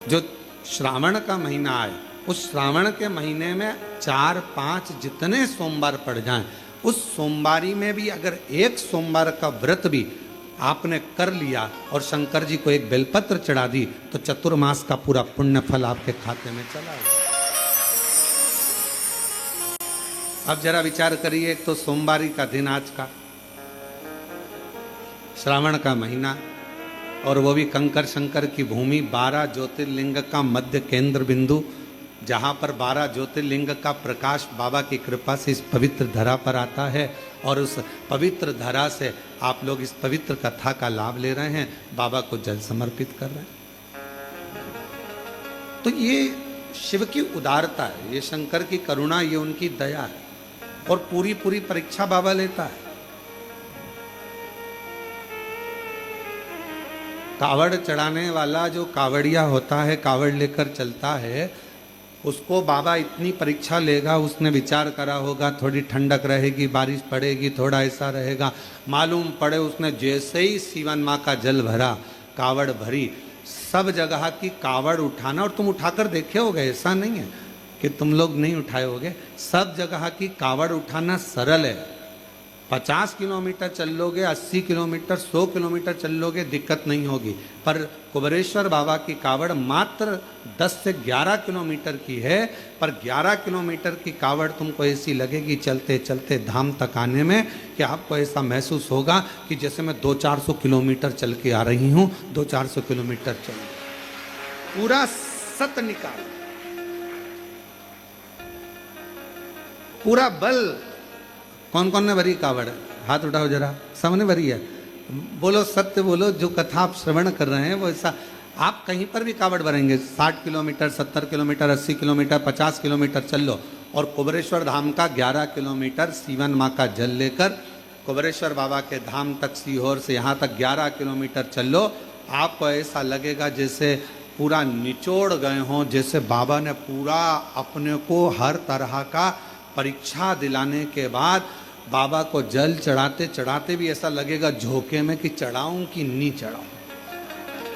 जो श्रावण का महीना आए, उस श्रावण के महीने में 4-5 जितने सोमवार पड़ जाएं, उस सोमवारी में भी अगर एक सोमवार का व्रत भी आपने कर लिया और शंकर जी को एक बेलपत्र चढ़ा दी, तो चतुर्मास का पूरा पुण्य फल आपके खाते में चला गया। अब जरा विचार करिए, तो सोमवारी का दिन आज का, श्रावण का महीना, और वो भी कंकर शंकर की भूमि, 12 ज्योतिर्लिंग का मध्य केंद्र बिंदु, जहाँ पर 12 ज्योतिर्लिंग का प्रकाश बाबा की कृपा से इस पवित्र धरा पर आता है, और उस पवित्र धरा से आप लोग इस पवित्र कथा का लाभ ले रहे हैं, बाबा को जल समर्पित कर रहे हैं। तो ये शिव की उदारता है, ये शंकर की करुणा, ये उनकी दया है, और पूरी पूरी परीक्षा बाबा लेता है। कावड़ चढ़ाने वाला जो कावड़िया होता है, कावड़ लेकर चलता है, उसको बाबा इतनी परीक्षा लेगा। उसने विचार करा होगा थोड़ी ठंडक रहेगी, बारिश पड़ेगी, थोड़ा ऐसा रहेगा, मालूम पड़े उसने जैसे ही सीवन माँ का जल भरा, कावड़ भरी, सब जगह की कावड़ उठाना, और तुम उठाकर देखे होगे, ऐसा नहीं है कि तुम लोग नहीं उठाए होगे, सब जगह की कावड़ उठाना सरल है। 50 किलोमीटर चल लोगे, 80 किलोमीटर, 100 किलोमीटर चल लोगे, दिक्कत नहीं होगी। पर कुबेरेश्वर बाबा की कावड़ मात्र 10 से 11 किलोमीटर की है, पर 11 किलोमीटर की कावड़ तुमको ऐसी लगेगी चलते चलते धाम तक आने में, कि आपको ऐसा महसूस होगा कि जैसे मैं 200-400 किलोमीटर चल के आ रही हूँ, 200-400 किलोमीटर चल, पूरा सत निकाल, पूरा बल। कौन कौन ने भरी कावड़? हाथ उठाओ जरा, सबने भरी है। बोलो सत्य बोलो, जो कथा आप श्रवण कर रहे हैं वो ऐसा, आप कहीं पर भी कावड़ भरेंगे, 60 किलोमीटर, 70 किलोमीटर, 80 किलोमीटर, 50 किलोमीटर चल लो, और कुबेरेश्वर धाम का 11 किलोमीटर सीवन माँ का जल लेकर कुबेरेश्वर बाबा के धाम तक, सीहोर से यहाँ तक 11 किलोमीटर चल लो, आपको ऐसा लगेगा जैसे पूरा निचोड़ गए हों, जैसे बाबा ने पूरा अपने को हर तरह का परीक्षा दिलाने के बाद बाबा को जल चढ़ाते चढ़ाते भी ऐसा लगेगा झोंके में कि चढ़ाऊं कि नहीं चढ़ाऊं,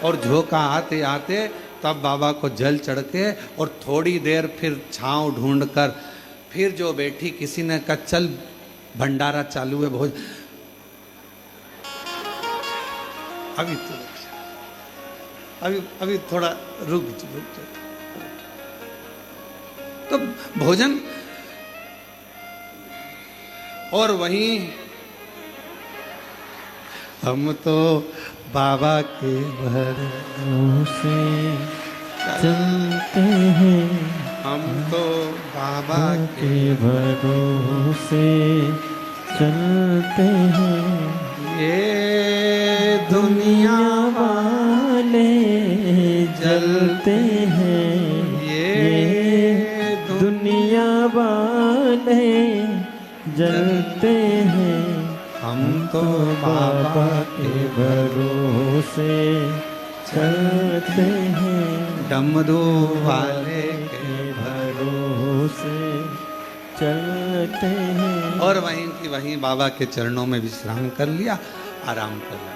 और झोंका आते आते तब बाबा को जल चढ़ के, और थोड़ी देर फिर छांव ढूंढ कर फिर जो बैठी, किसी ने कहा चल भंडारा चालू है भोज, अभी थोड़ा रुक जा। तो भोजन, और वहीं हम तो बाबा के भरोसे चलते हैं, हम तो बाबा के भरोसे चलते हैं, ये दुनिया वाले जलते हैं, ये दुनिया वाले जलते हैं, हम तो बाबा के भरोसे चलते हैं, डमरू वाले के भरोसे चलते हैं। और वहीं की वहीं बाबा के चरणों में विश्राम कर लिया, आराम कर लिया,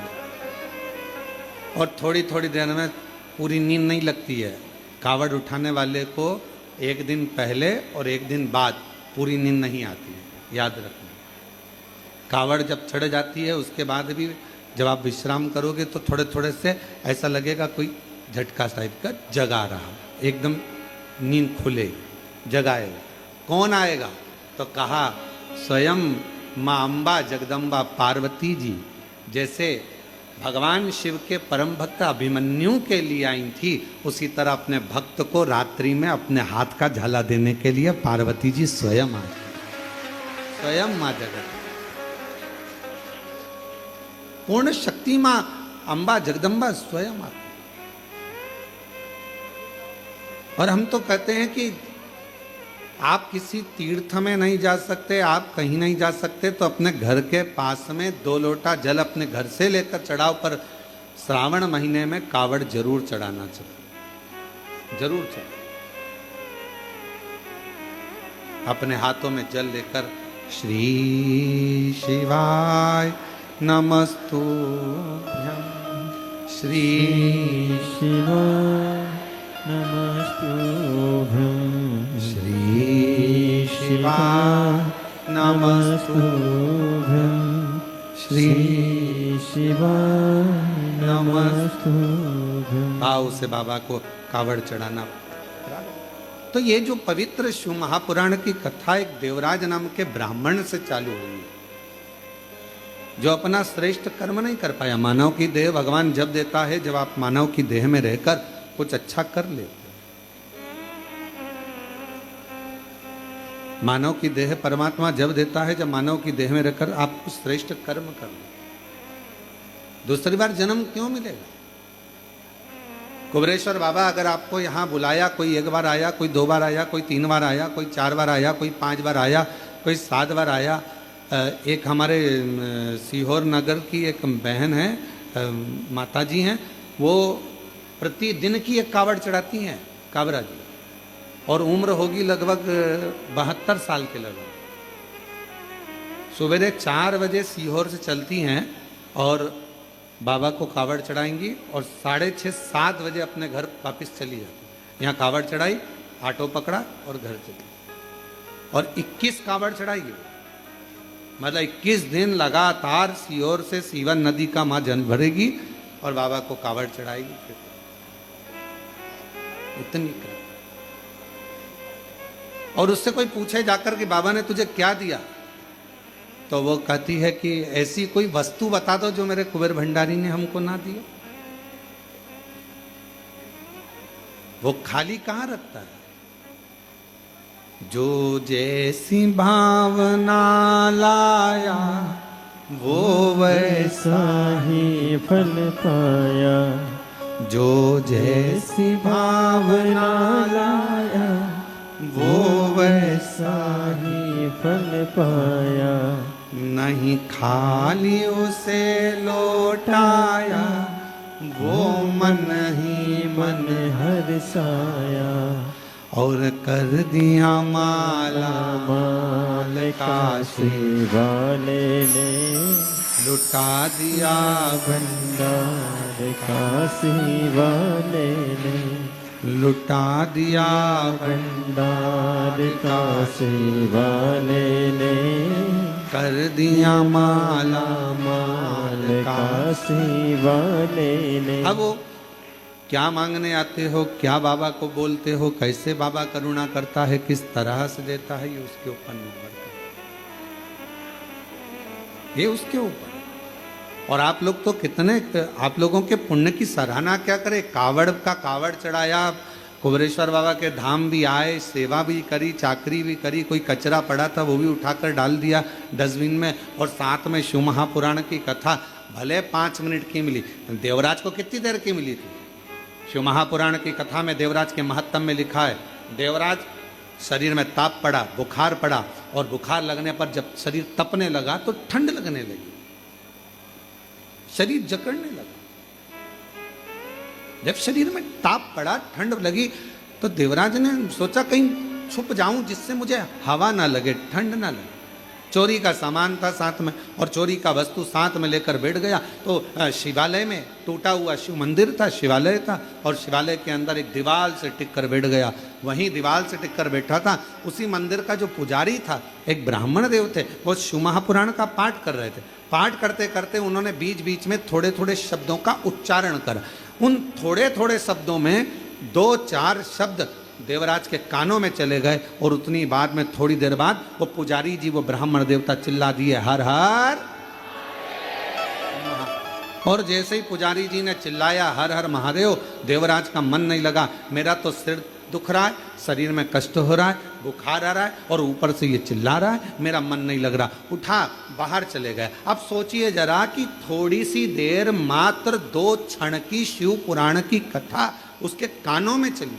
और थोड़ी थोड़ी देर में पूरी नींद नहीं लगती है। कावड़ उठाने वाले को एक दिन पहले और एक दिन बाद पूरी नींद नहीं आती है, याद रखना। कावड़ जब चढ़ जाती है उसके बाद भी जब आप विश्राम करोगे तो थोड़े थोड़े से ऐसा लगेगा कोई झटका टाइप का जगा रहा, एकदम नींद खुले, जगाएगा। कौन आएगा? तो कहा स्वयं माँ अम्बा जगदम्बा पार्वती जी, जैसे भगवान शिव के परम भक्त अभिमन्यु के लिए आई थी, उसी तरह अपने भक्त को रात्रि में अपने हाथ का झाला देने के लिए पार्वती जी स्वयं आई, स्वयं माँ जगत, पूर्ण शक्ति माँ अम्बा जगदम्बा स्वयं आती। और हम तो कहते हैं कि आप किसी तीर्थ में नहीं जा सकते, आप कहीं नहीं जा सकते, तो अपने घर के पास में 2 लोटा जल अपने घर से लेकर चढ़ाओ, पर श्रावण महीने में कावड़ जरूर चढ़ाना चाहिए, जरूर चढ़ाओ। अपने हाथों में जल लेकर श्री शिवाय नमस्तुभ्यं, श्री शिवाय से बाबा को कावड़ चढ़ाना। तो ये जो पवित्र शिव महापुराण की कथा एक देवराज नाम के ब्राह्मण से चालू हुई है, जो अपना श्रेष्ठ कर्म नहीं कर पाया। मानव की देह भगवान जब देता है जब आप मानव की देह में रहकर कुछ अच्छा कर लेते। मानव की देह परमात्मा जब देता है जब मानव की देह में रहकर आप कुछ श्रेष्ठ कर्म कर ले। दूसरी बार जन्म क्यों मिलेगा? कुबरेश्वर बाबा अगर आपको यहाँ बुलाया, कोई 1 बार आया, कोई 2 बार आया, कोई 3 बार आया, कोई 4 बार आया, कोई 5 बार आया, कोई 7 बार आया। एक हमारे सीहोर नगर की एक बहन है, माता जी हैं, वो प्रतिदिन की एक कावड़ चढ़ाती हैं, काबरा जी, और उम्र होगी लगभग 72 साल के लगभग। सवेरे 4 बजे सीहोर से चलती हैं और बाबा को कावड़ चढ़ाएंगी और 6:30 7 बजे अपने घर वापस चली जाती। यहाँ कावड़ चढ़ाई, ऑटो पकड़ा और घर चली, और 21 कावड़ चढ़ाई। मतलब 21 दिन लगातार सीहोर से सीवन नदी का माँ जल भरेगी और बाबा को कावड़ चढ़ाएगी। इतनी कर। और उससे कोई पूछे जाकर कि बाबा ने तुझे क्या दिया, तो वो कहती है कि ऐसी कोई वस्तु बता दो जो मेरे कुबेर भंडारी ने हमको ना दिया। वो खाली कहां रखता है? जो जैसी भावना लाया वो वैसा ही फल पाया। जो जैसी भावना लाया वो वैसा ही फल पाया। नहीं खाली उसे लौटाया, वो मन ही मन हर्षाया। और कर दिया माला माल काशी वाले ने लुटा दिया भंडार काशी वाले ने लुटा दिया भंडार काशी वाले ने कर दिया माला माल काशी वाले ने। अब वो क्या मांगने आते हो, क्या बाबा को बोलते हो, कैसे बाबा करुणा करता है, किस तरह से देता है, ये उसके ऊपर निर्भर करता है। ये उसके ऊपर। और आप लोग तो कितने, आप लोगों के पुण्य की सराहना क्या करे। कावड़ का कावड़ चढ़ाया, कुबरेश्वर बाबा के धाम भी आए, सेवा भी करी, चाकरी भी करी, कोई कचरा पड़ा था वो भी उठाकर डाल दिया डस्टबिन में, और साथ में शिव महापुराण की कथा भले 5 मिनट की मिली, देवराज को कितनी देर की मिली थी? शिव महापुराण की कथा में देवराज के महत्तम में लिखा है, देवराज शरीर में ताप पड़ा, बुखार पड़ा, और बुखार लगने पर जब शरीर तपने लगा तो ठंड लगने लगी, शरीर जकड़ने लगा। जब शरीर में ताप पड़ा, ठंड लगी, तो देवराज ने सोचा कहीं छुप जाऊं जिससे मुझे हवा ना लगे, ठंड ना लगे। चोरी का सामान था साथ में, और चोरी का वस्तु साथ में लेकर बैठ गया। तो शिवालय में टूटा हुआ शिव मंदिर था, शिवालय था, और शिवालय के अंदर एक दीवार से टिक कर बैठ गया। वहीं दीवार से टिक कर बैठा था, उसी मंदिर का जो पुजारी था, एक ब्राह्मण देव थे, वो शिव महापुराण का पाठ कर रहे थे। पाठ करते करते उन्होंने बीच बीच में थोड़े थोड़े शब्दों का उच्चारण करा। उन थोड़े थोड़े शब्दों में 2-4 शब्द देवराज के कानों में चले गए, और उतनी बाद में थोड़ी देर बाद वो पुजारी जी, वो ब्राह्मण देवता चिल्ला दिए, हर हर। और जैसे ही पुजारी जी ने चिल्लाया हर हर महादेव, देवराज का मन नहीं लगा। मेरा तो सिर दुख रहा है, शरीर में कष्ट हो रहा है, बुखार आ रहा है, और ऊपर से ये चिल्ला रहा है, मेरा मन नहीं लग रहा। उठा बाहर चले गए। अब सोचिए जरा कि थोड़ी सी देर, मात्र 2 क्षण की शिव पुराण की कथा उसके कानों में चली,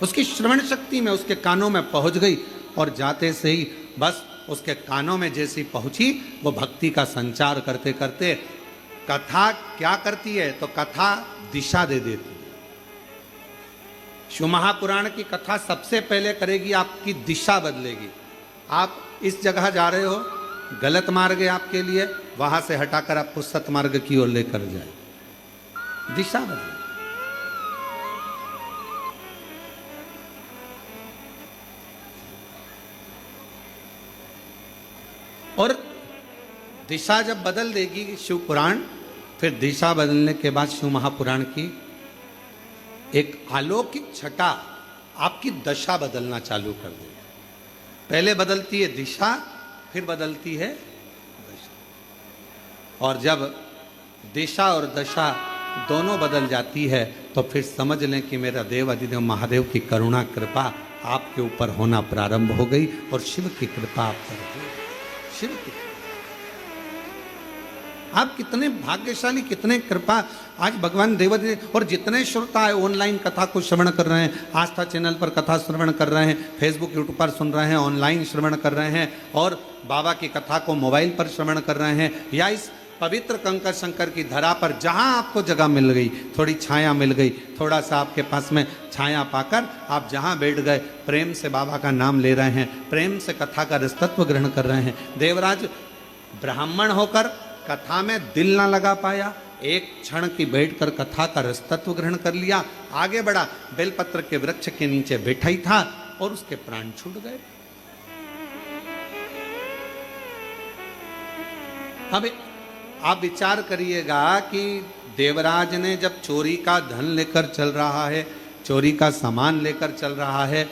उसकी श्रवण शक्ति में उसके कानों में पहुंच गई, और जाते से ही बस उसके कानों में जैसी पहुंची, वो भक्ति का संचार करते करते कथा क्या करती है, तो कथा दिशा दे देती है। शिव महापुराण की कथा सबसे पहले करेगी, आपकी दिशा बदलेगी। आप इस जगह जा रहे हो, गलत मार्ग है आपके लिए, वहां से हटाकर आपको सतमार्ग की ओर लेकर जाए, दिशा बदले। और दिशा जब बदल देगी शिव पुराण, फिर दिशा बदलने के बाद शिव महापुराण की एक अलौकिक छटा आपकी दशा बदलना चालू कर देगी। पहले बदलती है दिशा, फिर बदलती है दशा। और जब दिशा और दशा दोनों बदल जाती है तो फिर समझ लें कि मेरा देव अधिदेव महादेव की करुणा कृपा आपके ऊपर होना प्रारंभ हो गई और शिव की कृपा आप पर हो गई। शिव की, आप कितने भाग्यशाली, कितने कृपा। आज भगवान देवाधिदेव और जितने श्रोता है ऑनलाइन कथा को श्रवण कर रहे हैं, आस्था चैनल पर कथा श्रवण कर रहे हैं, फेसबुक यूट्यूब पर सुन रहे हैं, ऑनलाइन श्रवण कर रहे हैं और बाबा की कथा को मोबाइल पर श्रवण कर रहे हैं, या इस पवित्र कंकर शंकर की धरा पर जहां आपको जगह मिल गई, थोड़ी छाया मिल गई, थोड़ा सा आपके पास में छाया पाकर आप जहां बैठ गए, प्रेम से बाबा का नाम ले रहे हैं, प्रेम से कथा का रसतत्व ग्रहण कर रहे हैं। देवराज ब्राह्मण होकर कथा में दिल ना लगा पाया, एक क्षण की बैठकर कथा का रसतत्व ग्रहण कर लिया, आगे बढ़ा, बेलपत्र के वृक्ष के नीचे बैठा ही था और उसके प्राण छूट गए। अब आप विचार करिएगा कि देवराज ने जब चोरी का धन लेकर चल रहा है, चोरी का सामान लेकर चल रहा है,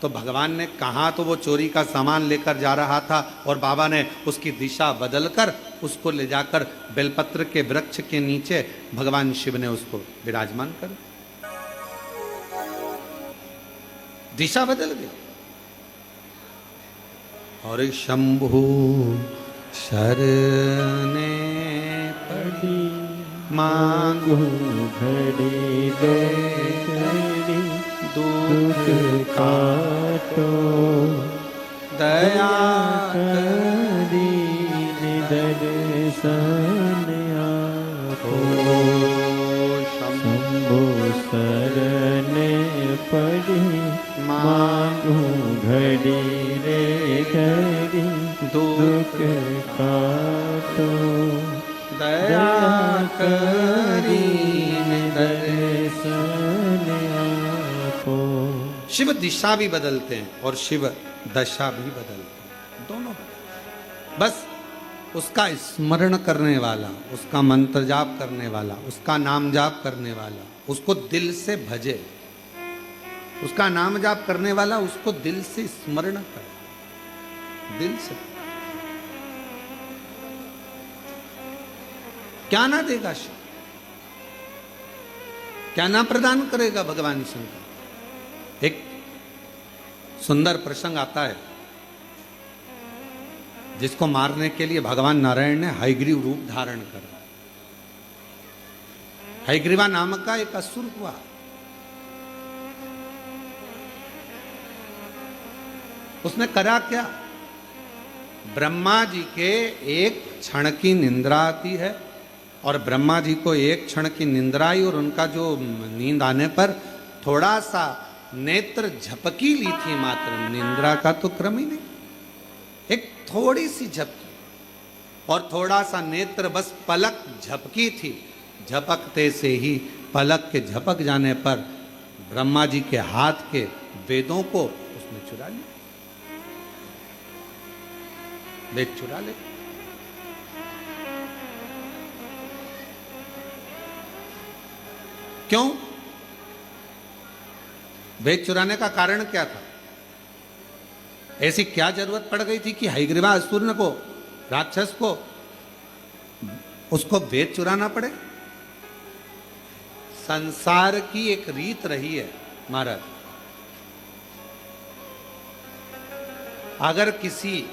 तो भगवान ने कहा तो वो चोरी का सामान लेकर जा रहा था और बाबा ने उसकी दिशा बदलकर उसको ले जाकर बेलपत्र के वृक्ष के नीचे भगवान शिव ने उसको विराजमान कर, दिशा बदल गई। और शंभु शरणे पड़ी मांगू घड़ी दो घड़ी दुख काटो दया करी निदर्शन आपो शंभु शरण पड़ी मांगू घड़ी रे घड़ी दुख काटो दया करी दर्शन आपो। शिव दिशा भी बदलते हैं और शिव दशा भी बदलते हैं, दोनों बदलते हैं। बस उसका स्मरण करने वाला, उसका मंत्र जाप करने वाला, उसका नाम जाप करने वाला उसको दिल से भजे, उसका नाम जाप करने वाला उसको दिल से स्मरण करे, दिल से। क्या ना देगा शिव, क्या ना प्रदान करेगा भगवान शंकर। एक सुंदर प्रसंग आता है जिसको मारने के लिए भगवान नारायण ने हयग्रीव रूप धारण करा। हयग्रीवा नामक का एक असुर हुआ, उसने करा क्या, ब्रह्मा जी के एक क्षण की निंद्रा आती है और ब्रह्मा जी को एक क्षण की निंद्रा आई और उनका जो नींद आने पर थोड़ा सा नेत्र झपकी ली थी, मात्र निंद्रा का तो क्रम ही नहीं, एक थोड़ी सी झपकी और थोड़ा सा नेत्र, बस पलक झपकी थी। झपकते से ही पलक के झपक जाने पर ब्रह्मा जी के हाथ के वेदों को उसने चुरा लिया, वेद चुरा ले। क्यों? वेद चुराने का कारण क्या था? ऐसी क्या जरूरत पड़ गई थी कि हयग्रीवा असुर को, राक्षस को, उसको वेद चुराना पड़े? संसार की एक रीत रही है महाराज, अगर किसी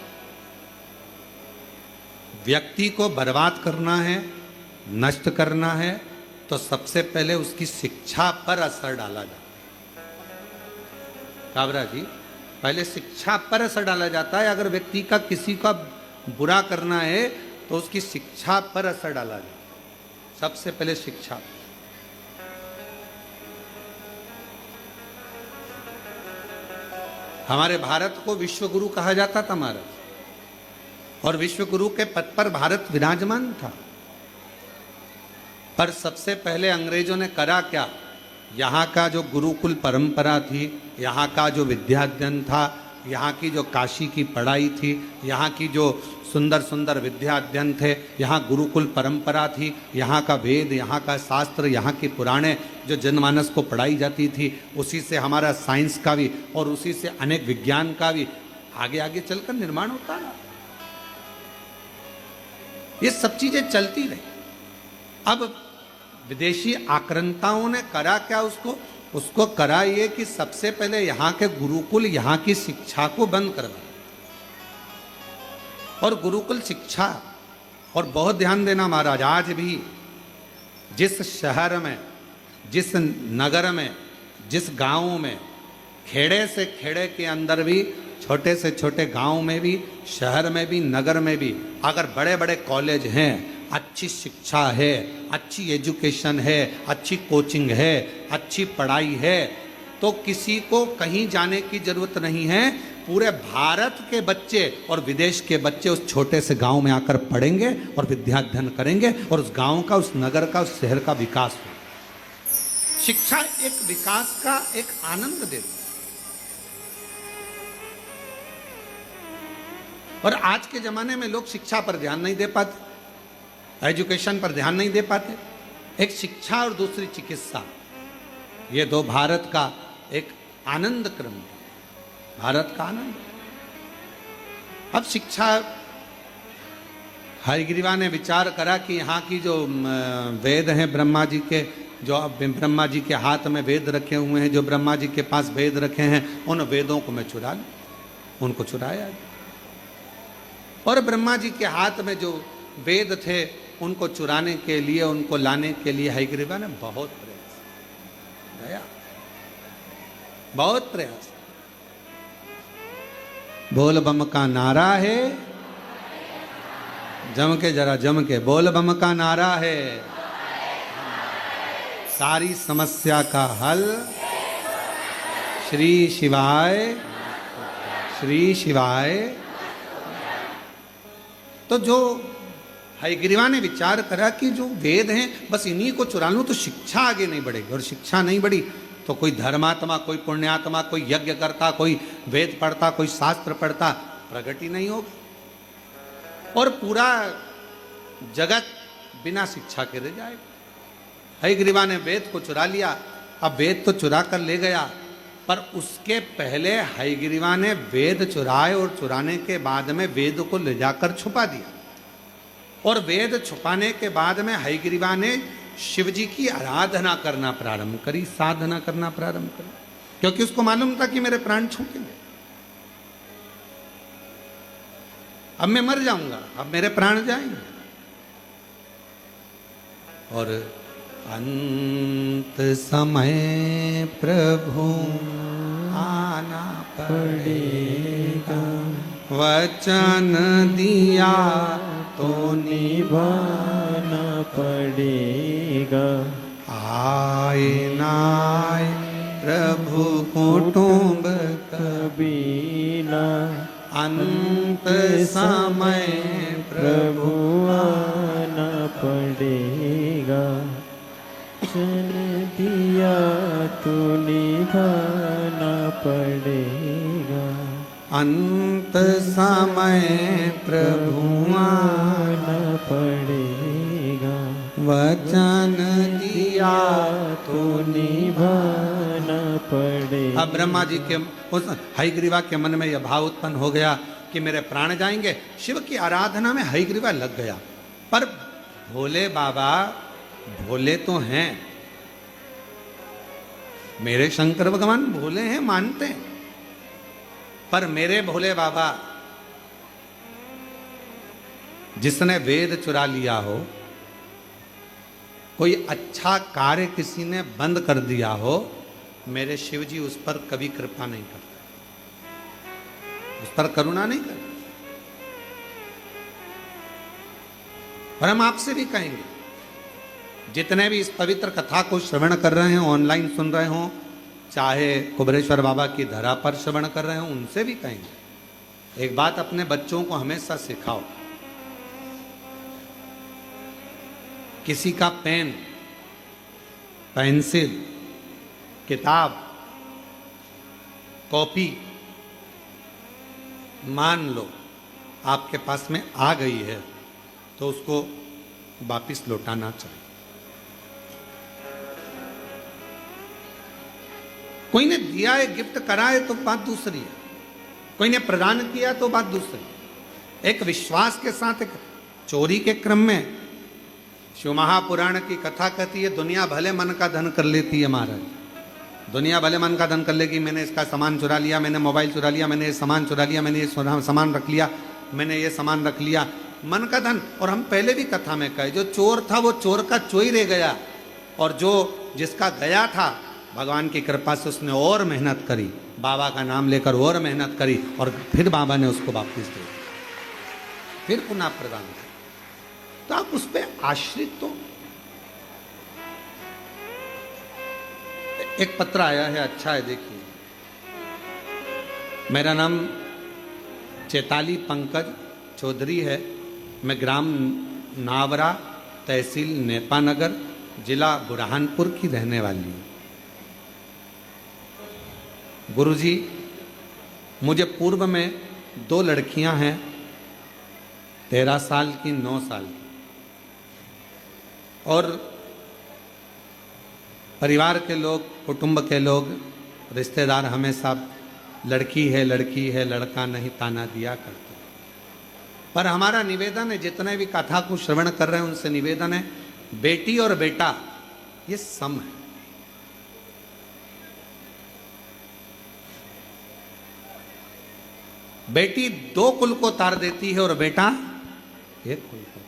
व्यक्ति को बर्बाद करना है, नष्ट करना है, तो सबसे पहले उसकी शिक्षा पर असर डाला जाता है। काबरा जी, पहले शिक्षा पर असर डाला जाता है। अगर व्यक्ति का किसी का बुरा करना है तो उसकी शिक्षा पर असर डाला जाता है, सबसे पहले शिक्षा। हमारे भारत को विश्व गुरु कहा जाता था महाराज, और विश्व गुरु के पद पर भारत विराजमान था। पर सबसे पहले अंग्रेजों ने करा क्या, यहाँ का जो गुरुकुल परंपरा थी, यहाँ का जो विद्याध्ययन था, यहाँ की जो काशी की पढ़ाई थी, यहाँ की जो सुंदर सुंदर विद्या अध्ययन थे, यहाँ गुरुकुल परंपरा थी, यहाँ का वेद, यहाँ का शास्त्र, यहाँ की पुराणे जो जनमानस को पढ़ाई जाती थी, उसी से हमारा साइंस का भी और उसी से अनेक विज्ञान का भी आगे आगे चलकर निर्माण होता है। ये सब चीजें चलती रही। अब विदेशी आक्रांताओं ने करा क्या? उसको करा ये कि सबसे पहले यहाँ के गुरुकुल, यहाँ की शिक्षा को बंद करवा, और गुरुकुल शिक्षा, और बहुत ध्यान देना महाराज, आज भी जिस शहर में, जिस नगर में, जिस गांव में, खेड़े से खेड़े के अंदर भी, छोटे से छोटे गांव में भी, शहर में भी, नगर में भी अगर बड़े बड़े कॉलेज हैं, अच्छी शिक्षा है, अच्छी एजुकेशन है, अच्छी कोचिंग है, अच्छी पढ़ाई है, तो किसी को कहीं जाने की जरूरत नहीं है। पूरे भारत के बच्चे और विदेश के बच्चे उस छोटे से गांव में आकर पढ़ेंगे और विद्याध्ययन करेंगे, और उस गांव का, उस नगर का, उस शहर का विकास हो। शिक्षा एक विकास का एक आनंद देती है। और आज के जमाने में लोग शिक्षा पर ध्यान नहीं दे पाते, एजुकेशन पर ध्यान नहीं दे पाते। एक शिक्षा और दूसरी चिकित्सा, ये दो भारत का एक आनंद क्रम है, भारत का आनंद। अब शिक्षा, हयग्रीवा ने विचार करा कि यहाँ की जो वेद हैं ब्रह्मा जी के, जो अब ब्रह्मा जी के हाथ में वेद रखे हुए हैं, जो ब्रह्मा जी के पास वेद रखे हैं, उन वेदों को मैं चुरा लूं। उनको चुराया, और ब्रह्मा जी के हाथ में जो वेद थे उनको चुराने के लिए, उनको लाने के लिए हयग्रीवा ने बहुत प्रयास किया, बहुत प्रयास। बोल बम का नारा है, जम के, जरा जम के बोल बम का नारा है, सारी समस्या का हल श्री शिवाय, श्री शिवाय। तो जो हयग्रीवा ने विचार करा कि जो वेद हैं बस इन्हीं को चुरा लूं तो शिक्षा आगे नहीं बढ़ेगी, और शिक्षा नहीं बढ़ी तो कोई धर्मात्मा, कोई पुण्यात्मा, कोई यज्ञ करता, कोई वेद पढ़ता, कोई शास्त्र पढ़ता प्रगति नहीं होगी, और पूरा जगत बिना शिक्षा के रह जाएगा। हयग्रीवा ने वेद को चुरा लिया। अब वेद तो चुरा कर ले गया, पर उसके पहले हयग्रीवा ने वेद चुराए, और चुराने के बाद में वेद को ले जाकर छुपा दिया, और वेद छुपाने के बाद में हयग्रीवा ने शिव जी की आराधना करना प्रारंभ करी, साधना करना प्रारंभ करी, क्योंकि उसको मालूम था कि मेरे प्राण छूटेंगे, अब मैं मर जाऊंगा, अब मेरे प्राण जाएंगे। और अंत समय प्रभु आना पड़ेगा, वचन दिया तो निभाना पड़ेगा। आए नाय प्रभु कुटुंब कबीला, अंत समय प्रभु आना पड़ेगा। वचन दिया तो निभाना पड़ेगा। अंत समय प्रभु आना पड़ेगा। वचन दिया तो निभाना पड़ेगा। अब ब्रह्मा जी के, उस हयग्रीवा के मन में यह भाव उत्पन्न हो गया कि मेरे प्राण जाएंगे। शिव की आराधना में हयग्रीवा लग गया, पर भोले बाबा भोले तो हैं, मेरे शंकर भगवान भोले हैं, मानते हैं, पर मेरे भोले बाबा जिसने वेद चुरा लिया हो, कोई अच्छा कार्य किसी ने बंद कर दिया हो, मेरे शिव जी उस पर कभी कृपा नहीं करते, उस पर करुणा नहीं करते। और हम आपसे भी कहेंगे, जितने भी इस पवित्र कथा को श्रवण कर रहे हैं, ऑनलाइन सुन रहे हो, चाहे कुबरेश्वर बाबा की धरा पर श्रवण कर रहे हो, उनसे भी कहेंगे, एक बात अपने बच्चों को हमेशा सिखाओ, किसी का पेन, पेंसिल, किताब, कॉपी मान लो आपके पास में आ गई है तो उसको वापिस लौटाना चाहिए। कोई ने दिया है, गिफ्ट करा है तो बात दूसरी है, कोई ने प्रदान किया तो बात दूसरी है। एक विश्वास के साथ एक चोरी के क्रम में शिव महापुराण की कथा कहती है, दुनिया भले मन का धन कर लेती है महाराज, दुनिया भले मन का धन कर लेगी, मैंने इसका सामान चुरा लिया, मैंने मोबाइल चुरा लिया, मैंने ये सामान चुरा लिया, मैंने ये सामान रख लिया, मैंने ये सामान रख लिया, मन का धन। और हम पहले भी कथा में कहे, जो चोर था वो चोर का चोरी रह गया, और जो जिसका गया था भगवान की कृपा से उसने और मेहनत करी, बाबा का नाम लेकर और मेहनत करी, और फिर बाबा ने उसको वापस दे दिया, फिर पुनः प्रदान किया। तो आप उस पर आश्रित तो। एक पत्र आया है, अच्छा है, देखिए। मेरा नाम चैताली पंकज चौधरी है, मैं ग्राम नावरा, तहसील नेपानगर, जिला बुरहानपुर की रहने वाली हूँ। गुरुजी, मुझे पूर्व में 2 लड़कियां हैं, 13 साल की, 9 साल की, और परिवार के लोग, कुटुंब के लोग, रिश्तेदार हमेशा लड़की है लड़की है, लड़का नहीं ताना दिया करते। पर हमारा निवेदन है, जितने भी कथा को श्रवण कर रहे हैं उनसे निवेदन है, बेटी और बेटा ये सम है। बेटी 2 कुल को तार देती है और बेटा 1 कुल को,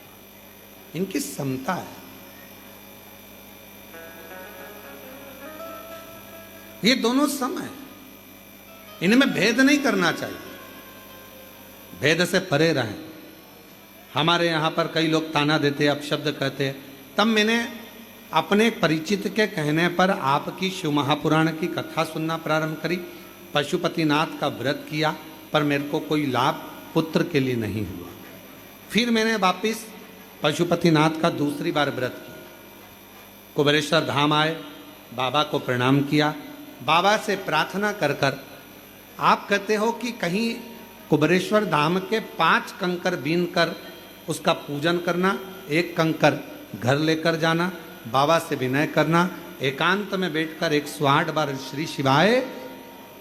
इनकी समता है। ये दोनों सम है, इनमें भेद नहीं करना चाहिए, भेद से परे रहें। हमारे यहां पर कई लोग ताना देते, अपशब्द कहते, तब मैंने अपने परिचित के कहने पर आपकी शिव महापुराण की कथा सुनना प्रारंभ करी, पशुपतिनाथ का व्रत किया, पर मेरे को कोई लाभ पुत्र के लिए नहीं हुआ। फिर मैंने वापिस पशुपतिनाथ का दूसरी बार व्रत किया, कुबेरेश्वर धाम आए, बाबा को प्रणाम किया, बाबा से प्रार्थना कर कर, आप कहते हो कि कहीं कुबेरेश्वर धाम के 5 कंकर बीन कर उसका पूजन करना, 1 कंकर घर लेकर जाना, बाबा से विनय करना, एकांत में बैठकर 108 बार श्री शिवाय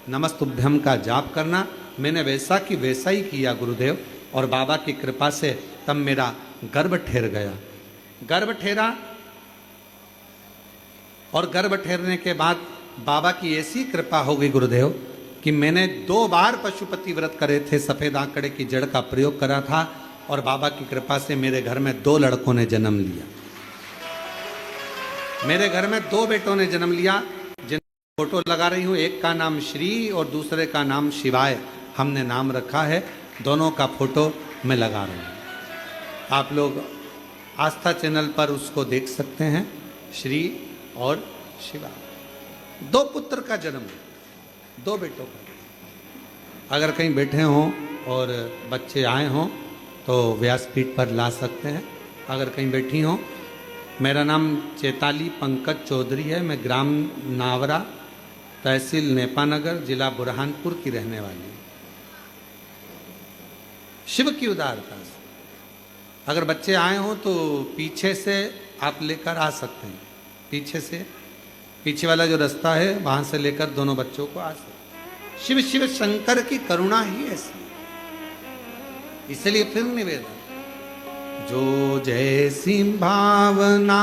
नमस्तुभ्यम का जाप करना। मैंने वैसा कि वैसा ही किया गुरुदेव, और बाबा की कृपा से तब मेरा गर्भ ठहर गया। गर्भ ठहरा, और गर्भ ठहरने के बाद बाबा की ऐसी कृपा हो गई गुरुदेव कि मैंने 2 बार पशुपति व्रत करे थे, सफेद आंकड़े की जड़ का प्रयोग करा था, और बाबा की कृपा से मेरे घर में 2 लड़कों ने जन्म लिया। मेरे घर में 2 बेटों ने जन्म लिया, जिन फोटो लगा रही हूं, एक का नाम श्री और दूसरे का नाम शिवाय हमने नाम रखा है। दोनों का फोटो मैं लगा रहा हूं, आप लोग आस्था चैनल पर उसको देख सकते हैं, श्री और शिवाय। 2 पुत्र का जन्म, 2 बेटों का। अगर कहीं बैठे हों और बच्चे आए हों तो व्यासपीठ पर ला सकते हैं। अगर कहीं बैठी हों, मेरा नाम चैताली पंकज चौधरी है, मैं ग्राम नावरा, तहसील नेपानगर, जिला बुरहानपुर की रहने वाली हूँ। शिव की उदारता से अगर बच्चे आए हों तो पीछे से आप लेकर आ सकते हैं, पीछे से, पीछे वाला जो रास्ता है वहां से लेकर दोनों बच्चों को आ सकते। शिव शिव शंकर की करुणा ही ऐसी, इसलिए फिर निवेदन, जो जैसी भावना,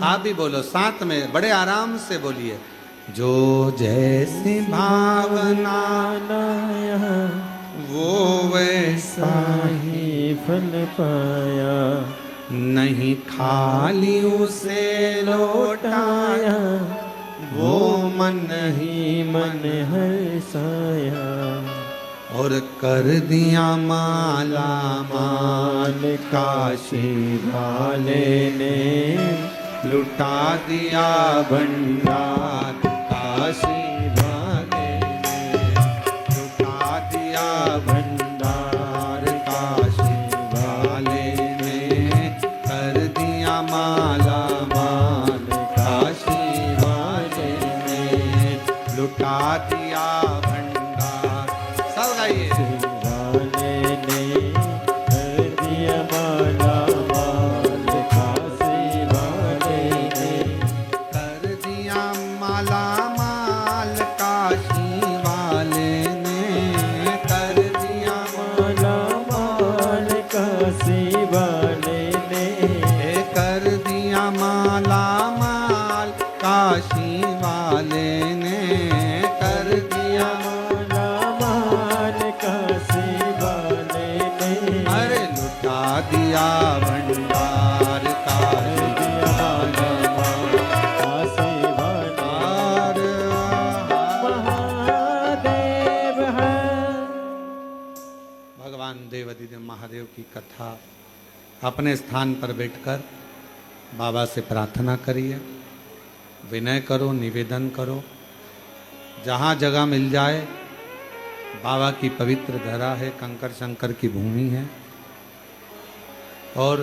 आप भी बोलो साथ में, बड़े आराम से बोलिए, जो जैसी भावना वो वैसा ही फल पाया, नहीं खाली उसे लौटाया, वो मन ही मन हर्षाया, और कर दिया माला माल, काशी वाले ने लुटा दिया भंडार, काशी वाले ने लुटा दिया भंडार, काशी वाले ने कर दिया माला माल, काशी वाले ने लुटा दिया भंडार। सब गाइए। वाले माला माल काशी वाले ने कर दिया माला माल काशी वाले ने कर दिया माला माल काशी वाले ने कर दिया माला माल काशी वाले ने अरे लुटा दिया भंडार काशी माला माल काशी वाले महादेव है। भगवान देवाधिदेव महादेव की कथा अपने स्थान पर बैठकर बाबा से प्रार्थना करिए, विनय करो, निवेदन करो। जहाँ जगह मिल जाए, बाबा की पवित्र धरा है, कंकर शंकर की भूमि है, और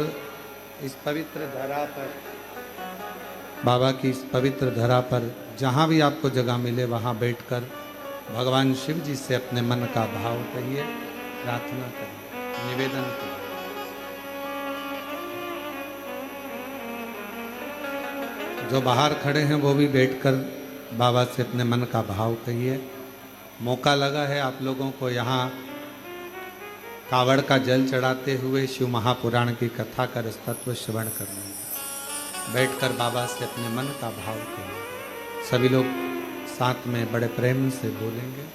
इस पवित्र धरा पर, बाबा की इस पवित्र धरा पर जहाँ भी आपको जगह मिले वहाँ बैठकर भगवान शिव जी से अपने मन का भाव कहिए, प्रार्थना करिए, निवेदन करिए। जो बाहर खड़े हैं वो भी बैठकर बाबा से अपने मन का भाव कहिए। मौका लगा है आप लोगों को यहाँ कावड़ का जल चढ़ाते हुए शिव महापुराण की कथा का तत्व श्रवण करने का। बैठकर बाबा से अपने मन का भाव कहिए। सभी लोग साथ में बड़े प्रेम से बोलेंगे।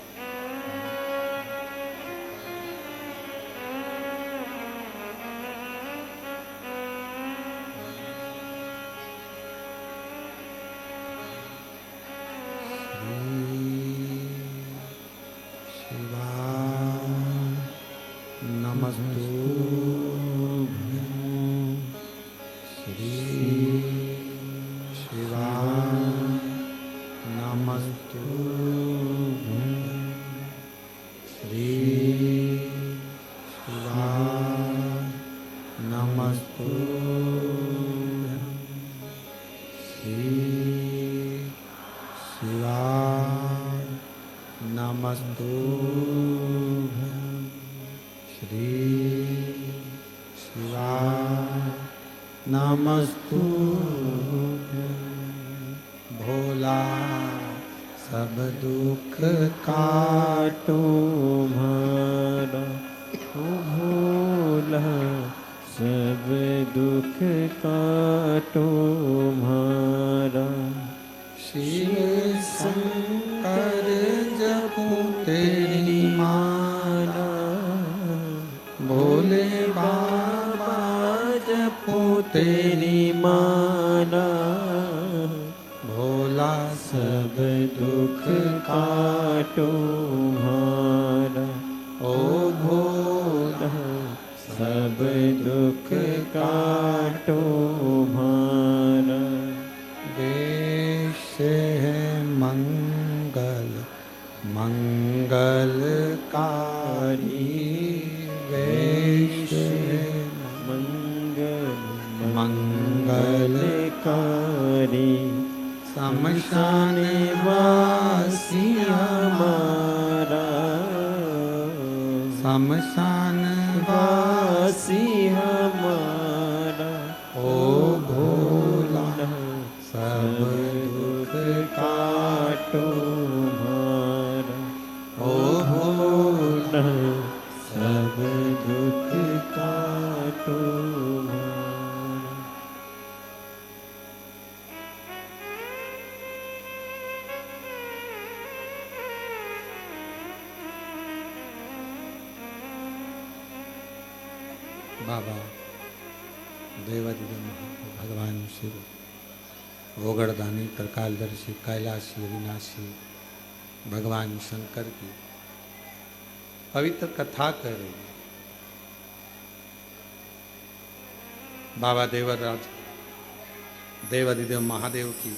नमस्तु भोला सब दुख काटो मारा भोला सब दुख काटो मारा। शिव शंकर जपू तेरी माला भोले बाबा जपू तेरी माला भोला सब दुख काटो मारा। ओ भोला सब दुख काटो मारा। वेश है मंगल मंगलकारी वेश है मंगलकारी शमशान वासी हमारा शमशान वासी हमारा। ओ भोला सब दुख काटो मारा। ओ भोला सब दुख काटो मारा। बाबा देवाधिदेव भगवान शिव गोगड़दानी त्रिकालदर्शी कैलाशी अविनाशी भगवान शंकर की पवित्र कथा कर रही है। बाबा देवराज देवाधिदेव महादेव की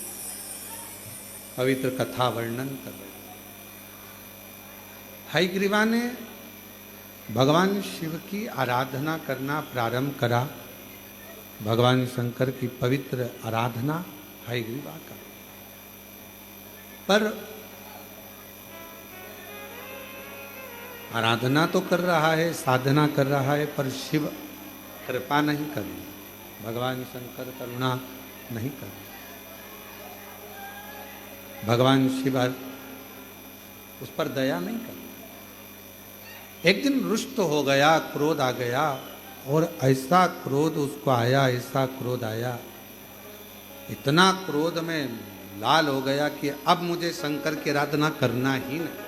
पवित्र कथा वर्णन कर रहे हैं। हयग्रीवा ने भगवान शिव की आराधना करना प्रारंभ करा। भगवान शंकर की पवित्र आराधना हयग्रीवा का, पर आराधना तो कर रहा है, साधना कर रहा है, पर शिव कृपा नहीं कर रहे, भगवान शंकर करुणा नहीं कर रहे। भगवान शिव उस पर दया नहीं करते। एक दिन रुष्ट हो गया, क्रोध आ गया, और ऐसा क्रोध उसको आया, ऐसा क्रोध आया, इतना क्रोध में लाल हो गया कि अब मुझे शंकर की आराधना करना ही नहीं।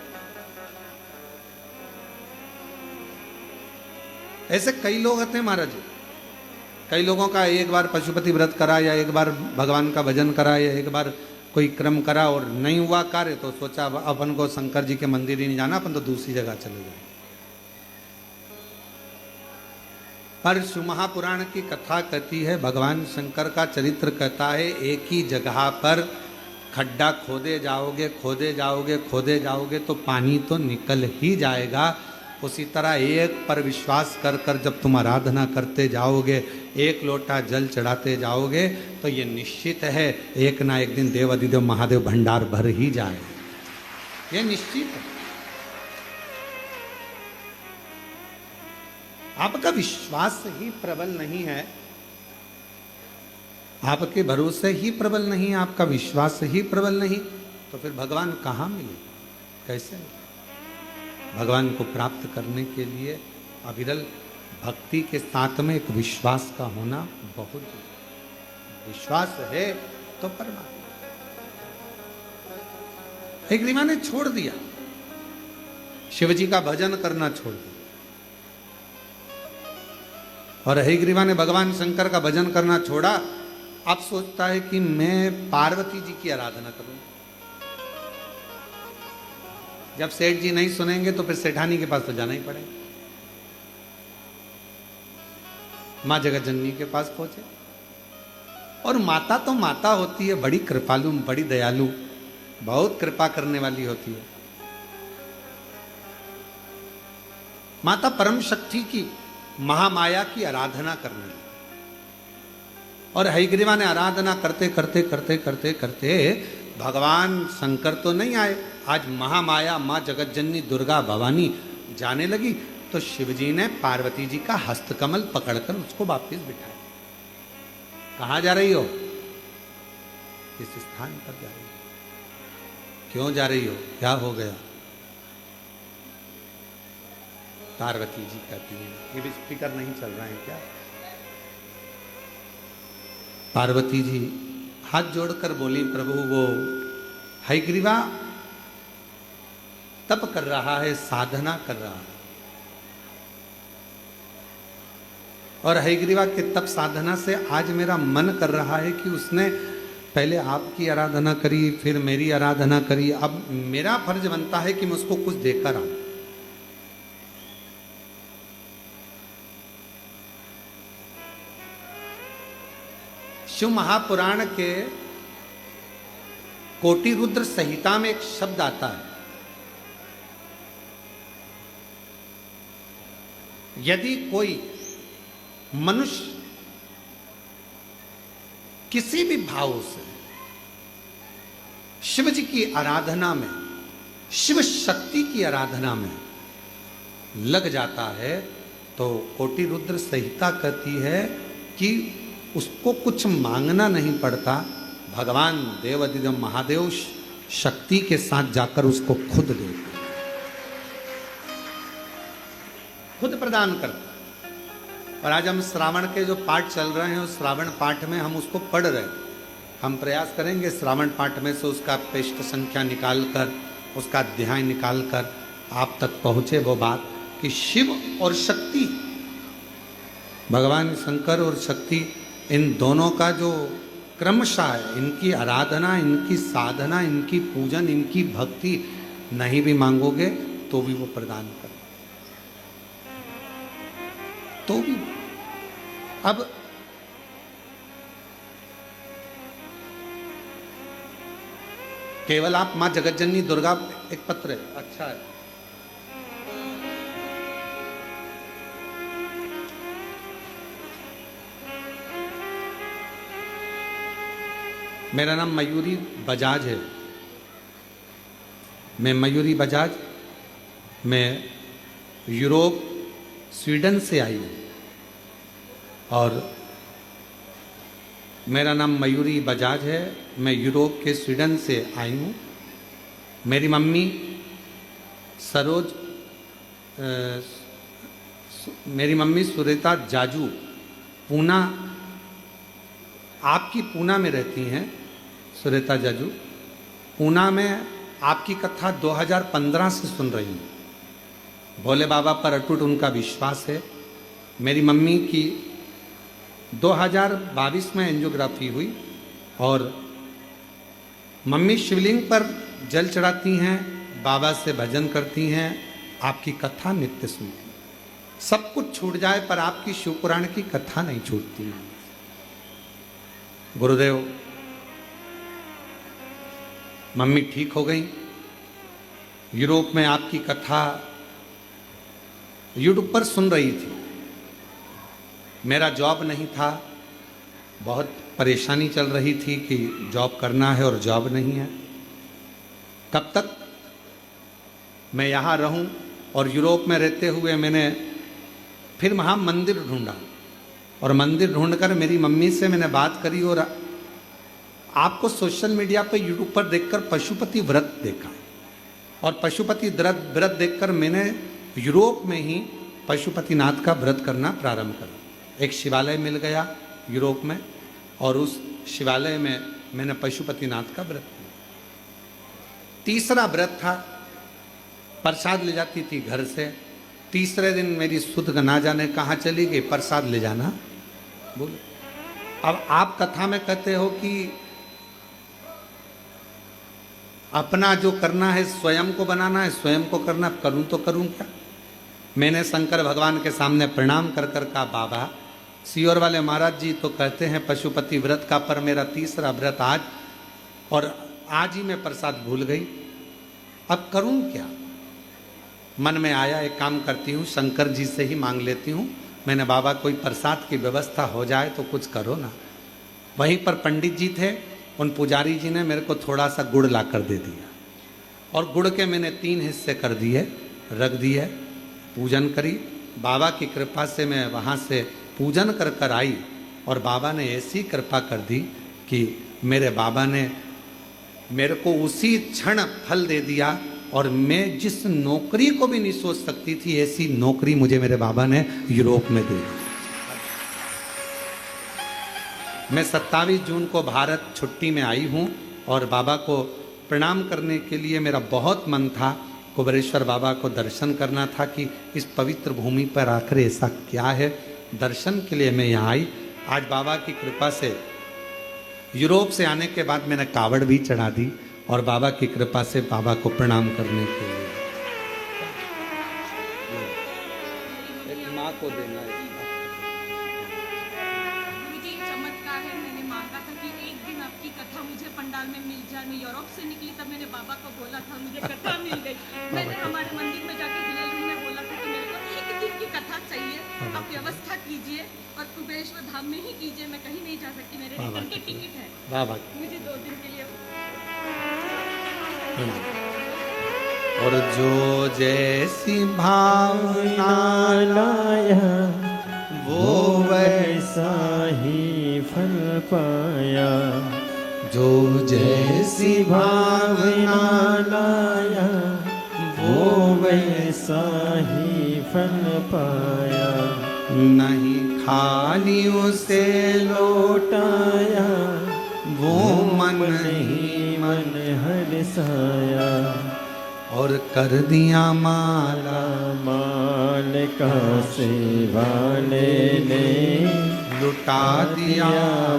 ऐसे कई लोग होते हैं महाराज जी। कई लोगों का एक बार पशुपति व्रत करा, या एक बार भगवान का भजन करा, या एक बार कोई क्रम करा और नहीं हुआ कार्य, तो सोचा अपन को शंकर जी के मंदिर ही नहीं जाना, अपन तो दूसरी जगह चले जाए। पर शिव महापुराण की कथा कहती है, भगवान शंकर का चरित्र कहता है, एक ही जगह पर खड्डा खोदे जाओगे, खोदे जाओगे, खोदे जाओगे तो पानी तो निकल ही जाएगा। उसी तरह एक पर विश्वास कर कर जब तुम आराधना करते जाओगे, एक लोटा जल चढ़ाते जाओगे, तो ये निश्चित है एक ना एक दिन देव अधिदेव महादेव भंडार भर ही जाएगा। ये निश्चित है। आपका विश्वास ही प्रबल नहीं है, आपके भरोसे ही प्रबल नहीं है, आपका विश्वास ही प्रबल नहीं, तो फिर भगवान कहाँ मिले, कैसे? भगवान को प्राप्त करने के लिए अविरल भक्ति के साथ में एक विश्वास का होना बहुत जरूरी। विश्वास है तो परमात्मा। हयग्रीवा ने छोड़ दिया, शिवजी का भजन करना छोड़ दिया, और हयग्रीवा ने भगवान शंकर का भजन करना छोड़ा। अब सोचता है कि मैं पार्वती जी की आराधना करूं। जब सेठ जी नहीं सुनेंगे तो फिर सेठानी के पास तो जाना ही पड़ेगा। मां जगत जननी के पास पहुंचे, और माता तो माता होती है, बड़ी कृपालु, बड़ी दयालु, बहुत कृपा करने वाली होती है। माता परम शक्ति की, महामाया की आराधना करने लगी, और हयग्रीवा ने आराधना करते करते करते करते करते भगवान शंकर तो नहीं आए, आज महामाया मां जगतजननी दुर्गा भवानी जाने लगी, तो शिवजी ने पार्वती जी का हस्तकमल पकड़कर उसको वापस बिठाया। कहां जा रही हो? इस स्थान पर जा रही हो। क्यों जा रही हो? क्या हो गया? पार्वती जी कहती है, ये भी स्पीकर नहीं चल रहा है क्या? पार्वती जी हाथ जोड़कर बोली, प्रभु वो हयग्रीवा तप कर रहा है, साधना कर रहा है, और हयग्रीवा के तप साधना से आज मेरा मन कर रहा है कि उसने पहले आपकी आराधना करी, फिर मेरी आराधना करी, अब मेरा फर्ज बनता है कि मैं उसको कुछ देकर आऊं। शिव महापुराण के कोटि रुद्र संहिता में एक शब्द आता है, यदि कोई मनुष्य किसी भी भाव से शिव जी की आराधना में, शिव शक्ति की आराधना में लग जाता है, तो कोटि रुद्र संहिता कहती है कि उसको कुछ मांगना नहीं पड़ता, भगवान देवाधिदेव महादेव शक्ति के साथ जाकर उसको खुद देते, खुद प्रदान करते। और आज हम श्रावण के जो पाठ चल रहे हैं, उस श्रावण पाठ में हम उसको पढ़ रहे हैं। हम प्रयास करेंगे श्रावण पाठ में से उसका पृष्ठ संख्या निकाल कर, उसका अध्याय निकाल कर आप तक पहुँचे वो बात कि शिव और शक्ति, भगवान शंकर और शक्ति, इन दोनों का जो क्रमशः है, इनकी आराधना, इनकी साधना, इनकी पूजन, इनकी भक्ति नहीं भी मांगोगे तो भी वो प्रदान कर, तो भी। अब केवल आप मां जगतजननी दुर्गा, एक पत्र है, अच्छा है, मेरा नाम मयूरी बजाज है, मैं मयूरी बजाज, मैं यूरोप स्वीडन से आई हूँ, और मेरा नाम मयूरी बजाज है। मैं यूरोप के स्वीडन से आई हूँ। मेरी मम्मी सरोज मेरी मम्मी सुरेता जाजू पूना, आपकी पूना में रहती हैं। सुरेता जाजू पूना में आपकी कथा 2015 से सुन रही हूँ। भोले बाबा पर अटूट उनका विश्वास है। मेरी मम्मी की 2022 में एंजियोग्राफी हुई और मम्मी शिवलिंग पर जल चढ़ाती हैं, बाबा से भजन करती हैं, आपकी कथा नित्य सुनती हैं। सब कुछ छूट जाए पर आपकी शिव पुराण की कथा नहीं छूटती है। गुरुदेव, मम्मी ठीक हो गई। यूरोप में आपकी कथा यूट्यूब पर सुन रही थी। मेरा जॉब नहीं था, बहुत परेशानी चल रही थी कि जॉब करना है और जॉब नहीं है, कब तक मैं यहाँ रहूं। और यूरोप में रहते हुए मैंने फिर वहाँ मंदिर ढूंढा और मंदिर ढूंढकर मेरी मम्मी से मैंने बात करी और आपको सोशल मीडिया पर यूट्यूब पर देखकर पशुपति व्रत देखा और पशुपति व्रत देखकर मैंने यूरोप में ही पशुपतिनाथ का व्रत करना प्रारंभ करा। एक शिवालय मिल गया यूरोप में और उस शिवालय में मैंने पशुपतिनाथ का व्रत किया। तीसरा व्रत था, प्रसाद ले जाती थी घर से। तीसरे दिन मेरी सुध ना जाने कहाँ चली गई, प्रसाद ले जाना बोलो। अब आप कथा में कहते हो कि अपना जो करना है स्वयं को बनाना है, स्वयं को करना, करूं तो करूं क्या। मैंने शंकर भगवान के सामने प्रणाम कर कर कहा, बाबा सियोर वाले महाराज जी तो कहते हैं पशुपति व्रत का, पर मेरा तीसरा व्रत आज, और आज ही मैं प्रसाद भूल गई, अब करूं क्या। मन में आया एक काम करती हूँ, शंकर जी से ही मांग लेती हूँ। मैंने बाबा कोई प्रसाद की व्यवस्था हो जाए तो कुछ करो ना। वहीं पर पंडित जी थे, उन पुजारी जी ने मेरे को थोड़ा सा गुड़ ला कर दे दिया और गुड़ के मैंने 3 हिस्से कर दिए, रख दिए, पूजन करी। बाबा की कृपा से मैं वहाँ से पूजन कर कर आई और बाबा ने ऐसी कृपा कर दी कि मेरे बाबा ने मेरे को उसी क्षण फल दे दिया और मैं जिस नौकरी को भी नहीं सोच सकती थी ऐसी नौकरी मुझे मेरे बाबा ने यूरोप में दे दी। मैं 27 जून को भारत छुट्टी में आई हूँ और बाबा को प्रणाम करने के लिए मेरा बहुत मन था। कुबेरेश्वर बाबा को दर्शन करना था कि इस पवित्र भूमि पर आकर ऐसा क्या है। दर्शन के लिए मैं यहाँ आई। आज बाबा की कृपा से यूरोप से आने के बाद मैंने कावड़ भी चढ़ा दी और बाबा की कृपा से बाबा को प्रणाम करने के लिए एक माँ को देना है। मुझे ये चमत्कार है, मैंने मांगा था कि एक दिन आपकी कथा मुझे पंडाल में मिल जाए। मैं यूरोप से निकली तब मैंने बाबा को बोला था, मुझे कथा मिल गई। मैंने हमारे मंदिर में जाकर दिल्ली में बोला था कि मेरे को एक दिन की कथा चाहिए, आप व्यवस्था कीजिए और कुबेरेश्वर धाम में ही कीजिए, मैं कहीं नहीं जा सकती, मेरे रिटर्न की टिकट है, मुझे 2 दिन के लिए। और जो जैसी भावना लाया वो वैसा ही फल पाया, जो जैसी भावना लाया वो वैसा ही फल पाया, नहीं खाली उसे लौटाया वो मन ही मन हरसाया, और कर दिया माला माल का सेवा लेने, लुटा दिया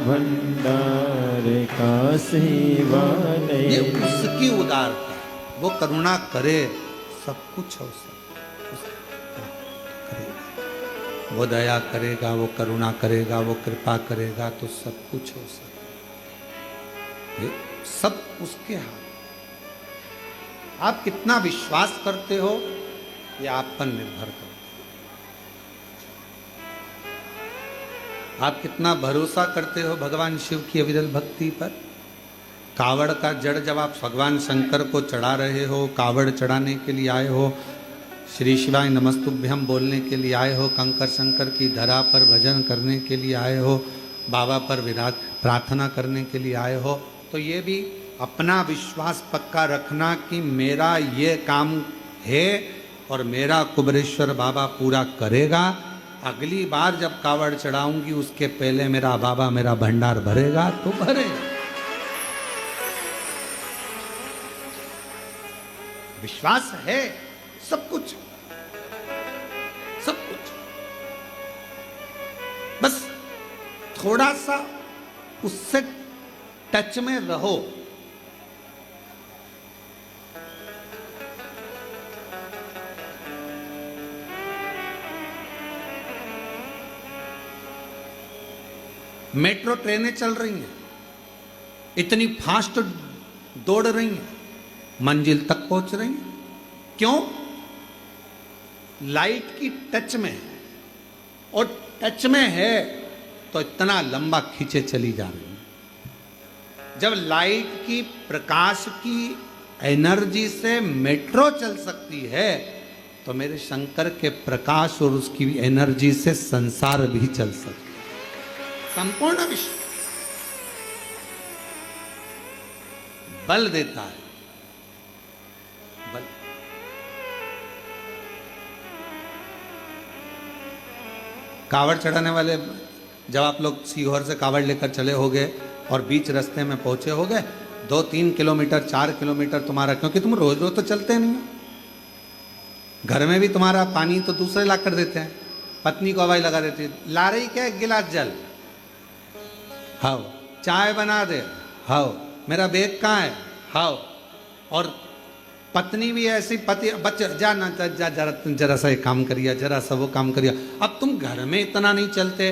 भंडार का सेवा ले। ये उसकी उदारता, वो करुणा करे, सब कुछ हो करेगा। वो दया करेगा, वो करुणा करेगा, वो कृपा करेगा तो सब कुछ हो सकता। ये सब उसके हाथ। आप कितना विश्वास करते हो ये आप पर निर्भर करता है। आप कितना भरोसा करते हो भगवान शिव की अविरल भक्ति पर। कावड़ का जड़ जब आप भगवान शंकर को चढ़ा रहे हो, कावड़ चढ़ाने के लिए आए हो, श्री शिवाय नमस्तुभ्यम बोलने के लिए आए हो, कंकर शंकर की धरा पर भजन करने के लिए आए हो, बाबा पर विराज प्रार्थना करने के लिए आए हो, तो ये भी अपना विश्वास पक्का रखना कि मेरा ये काम है और मेरा कुबेरेश्वर बाबा पूरा करेगा। अगली बार जब कावड़ चढ़ाऊंगी उसके पहले मेरा बाबा मेरा भंडार भरेगा तो भरेगा। विश्वास है, सब कुछ सब कुछ, बस थोड़ा सा उससे टच में रहो। मेट्रो ट्रेनें चल रही हैं, इतनी फास्ट दौड़ रही हैं, मंजिल तक पहुंच रही हैं। क्यों? लाइट की टच में है, और टच में है तो इतना लंबा खींचे चली जा रही है। जब लाइट की प्रकाश की एनर्जी से मेट्रो चल सकती है तो मेरे शंकर के प्रकाश और उसकी एनर्जी से संसार भी चल सकता है। संपूर्ण विश्व बल देता है, बल। कावड़ चढ़ाने वाले, जब आप लोग सीहोर से कावड़ लेकर चले होगे और बीच रास्ते में पहुंचे होगे, 2-3 किलोमीटर 4 किलोमीटर तुम्हारा, क्योंकि तुम रोज रोज तो चलते नहीं हो, घर में भी तुम्हारा पानी तो दूसरे ला कर देते हैं, पत्नी को हवाई लगा देती है, ला रही क्या एक गिलास जल, हाओ चाय बना दे, हाओ मेरा बैग कहाँ है, हाओ। और पत्नी भी ऐसी, पति बच्चा जा ना जा, जरा सा एक काम करिए, जरा सा वो काम करिए। अब तुम घर में इतना नहीं चलते,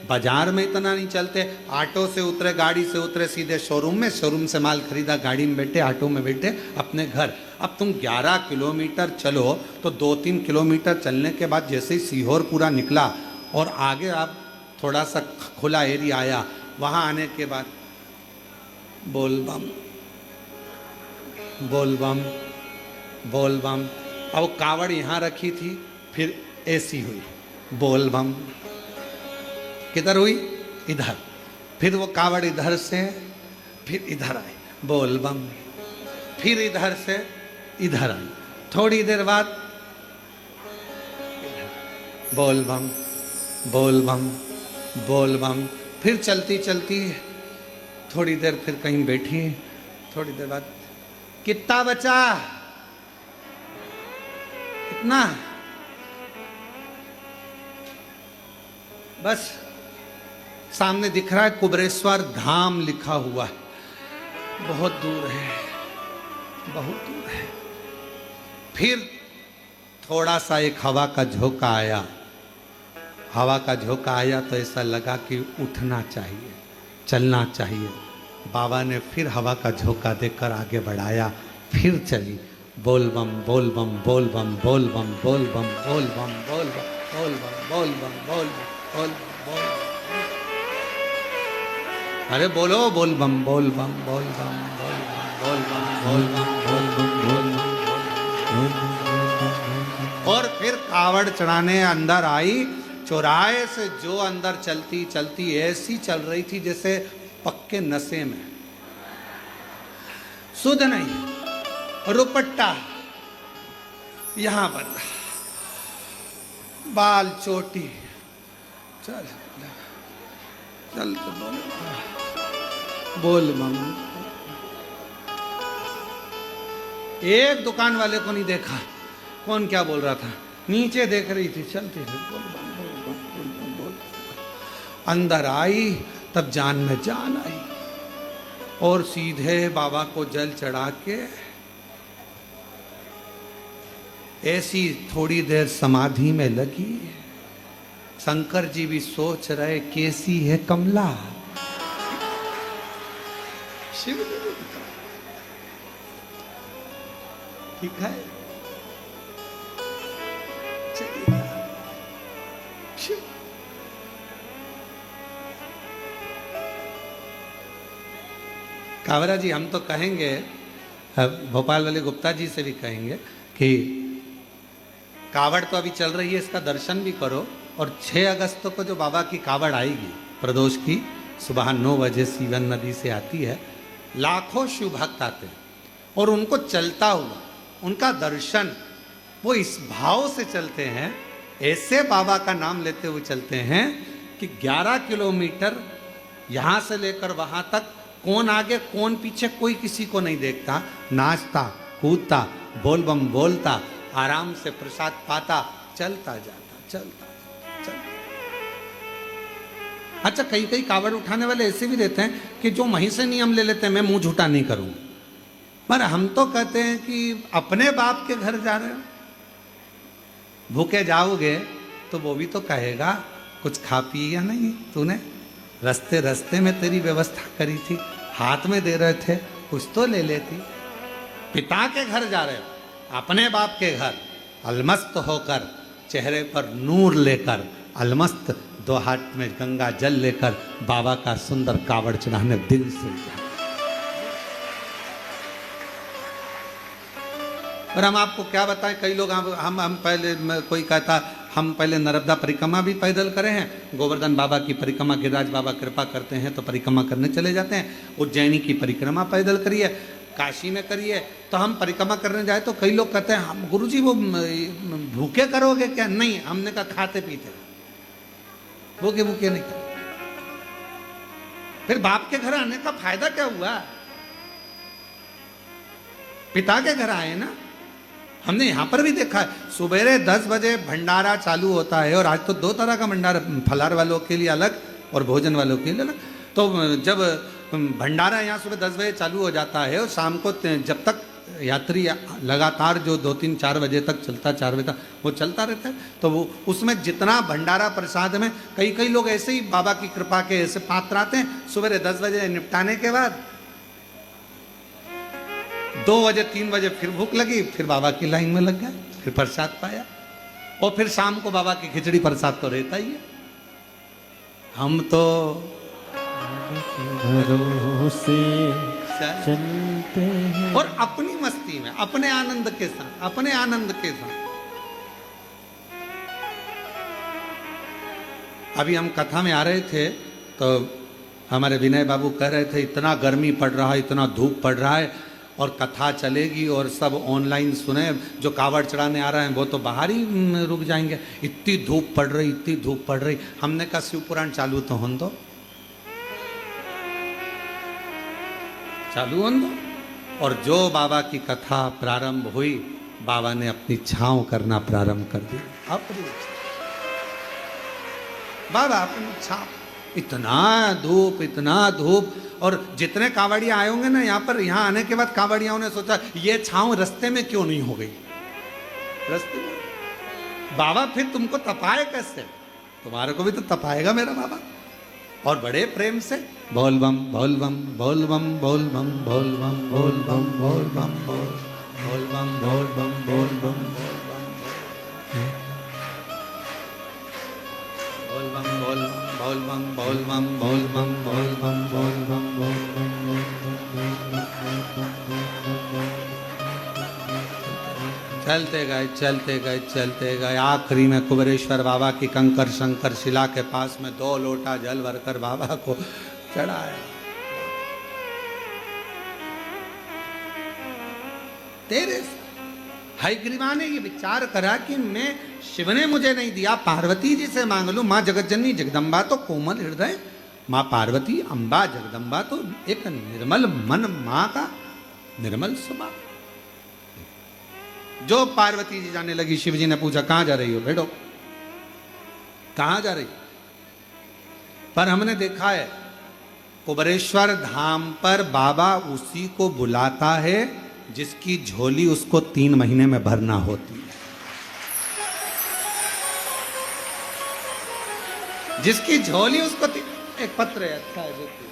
बाजार में इतना नहीं चलते, ऑटो से उतरे, गाड़ी से उतरे, सीधे शोरूम में, शोरूम से माल खरीदा, गाड़ी में बैठे, ऑटो में बैठे अपने घर। अब तुम 11 किलोमीटर चलो तो 2-3 किलोमीटर चलने के बाद जैसे ही सीहोर पूरा निकला और आगे आप थोड़ा सा खुला एरिया आया, वहाँ आने के बाद बोल बम बोल बम बोल बम। अब कावड़ यहाँ रखी थी, फिर ऐसी हुई, बोल बम। किधर हुई? इधर। फिर वो कावड़ इधर से फिर इधर आई, बोल बम। फिर इधर से इधर आई, थोड़ी देर बाद बोल बम बोल बम बोल बम। फिर चलती चलती थोड़ी देर फिर कहीं बैठी, थोड़ी देर बाद कितना बचा, इतना, बस सामने दिख रहा है कुबेरेश्वर धाम लिखा हुआ है, बहुत दूर है, बहुत दूर है। फिर थोड़ा सा एक हवा का झोंका आया, हवा का झोंका आया तो ऐसा लगा कि उठना चाहिए, चलना चाहिए। बाबा ने फिर हवा का झोंका देकर आगे बढ़ाया, फिर चली, बोल बम बोल बम बोल बम बोल बम बोल बम बोल बम बोल बम बोल बम बोल बम बोल बम बोल बम। अरे बोलो, बोल बम बोल बम बोल बम बोल बम बोल बम बोल बम बोल बम। और फिर कावड़ चढ़ाने अंदर आई, चौराहे से जो अंदर चलती चलती ऐसी चल रही थी जैसे पक्के नशे में, सुध नहीं, रुपट्टा यहां पर, बाल चोटी, चल चल तो बोल बम। एक दुकान वाले को नहीं देखा, कौन क्या बोल रहा था, नीचे देख रही थी, चलती थी, बोल बम बोल बम बोल बम बोल। अंदर आई तब जान में जान आई, और सीधे बाबा को जल चढ़ा के ऐसी थोड़ी देर समाधि में लगी। शंकर जी भी सोच रहे कैसी है कमला। शिव ठीक है, चलिए शिव। कावरा जी, हम तो कहेंगे, भोपाल वाले गुप्ता जी से भी कहेंगे कि कावड़ तो अभी चल रही है, इसका दर्शन भी करो, और 6 अगस्त को जो बाबा की कावड़ आएगी प्रदोष की, सुबह 9 बजे सीवन नदी से आती है, लाखों शिव भक्त आते हैं और उनको चलता हुआ उनका दर्शन, वो इस भाव से चलते हैं, ऐसे बाबा का नाम लेते हुए चलते हैं कि 11 किलोमीटर यहाँ से लेकर वहाँ तक कौन आगे कौन पीछे कोई किसी को नहीं देखता, नाचता कूदता बोल बम बोलता आराम से प्रसाद पाता चलता जाता। अच्छा, कई कई कावड़ उठाने वाले ऐसे भी रहते हैं कि जो वहीं से नियम ले लेते हैं, मैं मुंह झूठा नहीं करूँ, पर हम तो कहते हैं कि अपने बाप के घर जा रहे हो, भूखे जाओगे तो वो भी तो कहेगा कुछ खा पी या नहीं, तूने रास्ते रास्ते में तेरी व्यवस्था करी थी, हाथ में दे रहे थे, कुछ तो ले लेती। पिता के घर जा रहे हो, अपने बाप के घर, अलमस्त होकर, चेहरे पर नूर लेकर, अलमस्त 2 हाथ में गंगा जल लेकर बाबा का सुंदर कावड़ चढ़ाने दिल से जा। और हम आपको क्या बताएं, कई लोग हम पहले, कोई कहता हम पहले नर्मदा परिक्रमा भी पैदल करे हैं, गोवर्धन बाबा की परिक्रमा गिरिराज बाबा कृपा करते हैं तो परिक्रमा करने चले जाते हैं, उज्जैनी की परिक्रमा पैदल करिए, काशी में करिए। तो हम परिक्रमा करने जाए तो कई लोग कहते हैं हम गुरुजी वो भूखे करोगे क्या? नहीं, हमने कहा खाते पीते, भूखे भूखे नहीं कर। फिर बाप के घर आने का फायदा क्या हुआ? पिता के घर आए ना। हमने यहां पर भी देखा है, सुबेरे 10 बजे भंडारा चालू होता है, और आज तो 2 तरह का भंडारा, फलार वालों के लिए अलग और भोजन वालों के लिए अलग। तो जब भंडारा यहाँ सुबह 10 बजे चालू हो जाता है और शाम को जब तक यात्री लगातार जो 2-3-4 बजे तक चलता, 4 बजे तक वो चलता रहता है, तो वो उसमें जितना भंडारा प्रसाद में कई कई लोग ऐसे ही बाबा की कृपा के ऐसे पात्र आते हैं, सुबह 10 बजे निपटाने के बाद 2 बजे 3 बजे फिर भूख लगी, फिर बाबा की लाइन में लग गया, फिर प्रसाद पाया, और फिर शाम को बाबा की खिचड़ी प्रसाद तो रहता ही है। हम तो भरोसे चलते हैं और अपनी मस्ती में, अपने आनंद के साथ, अपने आनंद के साथ। अभी हम कथा में आ रहे थे तो हमारे विनय बाबू कह रहे थे इतना गर्मी पड़ रहा है, इतना धूप पड़ रहा है, और कथा चलेगी और सब ऑनलाइन सुने, जो कावड़ चढ़ाने आ रहे हैं वो तो बाहर ही रुक जाएंगे, इतनी धूप पड़ रही, इतनी धूप पड़ रही। हमने कहा शिव पुराण चालू तो होने दो, चालू होने दो। और जो बाबा की कथा प्रारंभ हुई, बाबा ने अपनी छांव करना प्रारंभ कर दी, अपनी बाबा अपनी छांव। इतना धूप, और जितने कांवड़िया आए होंगे ना यहाँ पर, यहाँ आने के बाद कांवड़ियाओं ने सोचा ये छांव रास्ते में क्यों नहीं हो गई, रास्ते में बाबा फिर तुमको तपाए कैसे? तुम्हारे को भी तो तपाएगा मेरा बाबा। और बड़े प्रेम से बोल बम बोल बम बोल बम बोल बम बोल बम बोल बम बोल बम बोल बम बोल बम बोल बम बोल बम बोल बम बोल बम बोल बम बोल बम बोल बम बोल बम। चलते गए आखिरी में कुबेरेश्वर बाबा की कंकर शंकर शिला के पास में 2 लोटा जल भरकर बाबा को चढ़ाया। तेरे हयग्रीवा ने ये विचार करा कि मैं, शिव ने मुझे नहीं दिया, पार्वती जी से मांग लूं। माँ जगतजननी जगदम्बा तो कोमल हृदय, माँ पार्वती अम्बा जगदम्बा तो एक निर्मल मन, माँ का निर्मल स्वभाव। जो पार्वती जी जाने लगी, शिव जी ने पूछा कहां जा रही हो? बैठो, कहां जा रही? पर हमने देखा है कुबेरेश्वर धाम पर बाबा उसी को बुलाता है जिसकी झोली उसको 3 महीने में भरना होती है, जिसकी झोली उसको एक पत्र है, अच्छा है देखिए।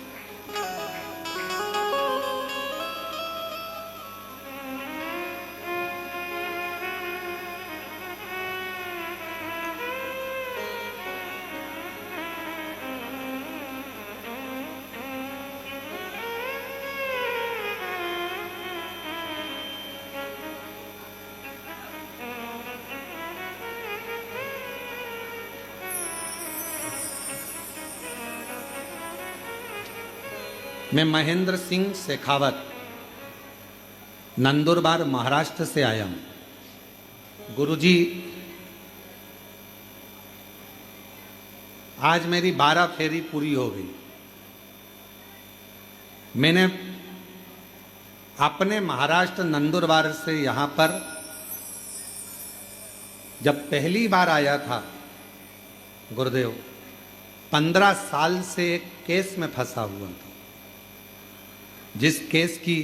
मैं महेंद्र सिंह शेखावत नंदुरबार महाराष्ट्र से आया हूं। गुरुजी, आज मेरी 12 फेरी पूरी हो गई। मैंने अपने महाराष्ट्र नंदुरबार से यहां पर जब पहली बार आया था गुरुदेव, 15 साल से एक केस में फंसा हुआ था, जिस केस की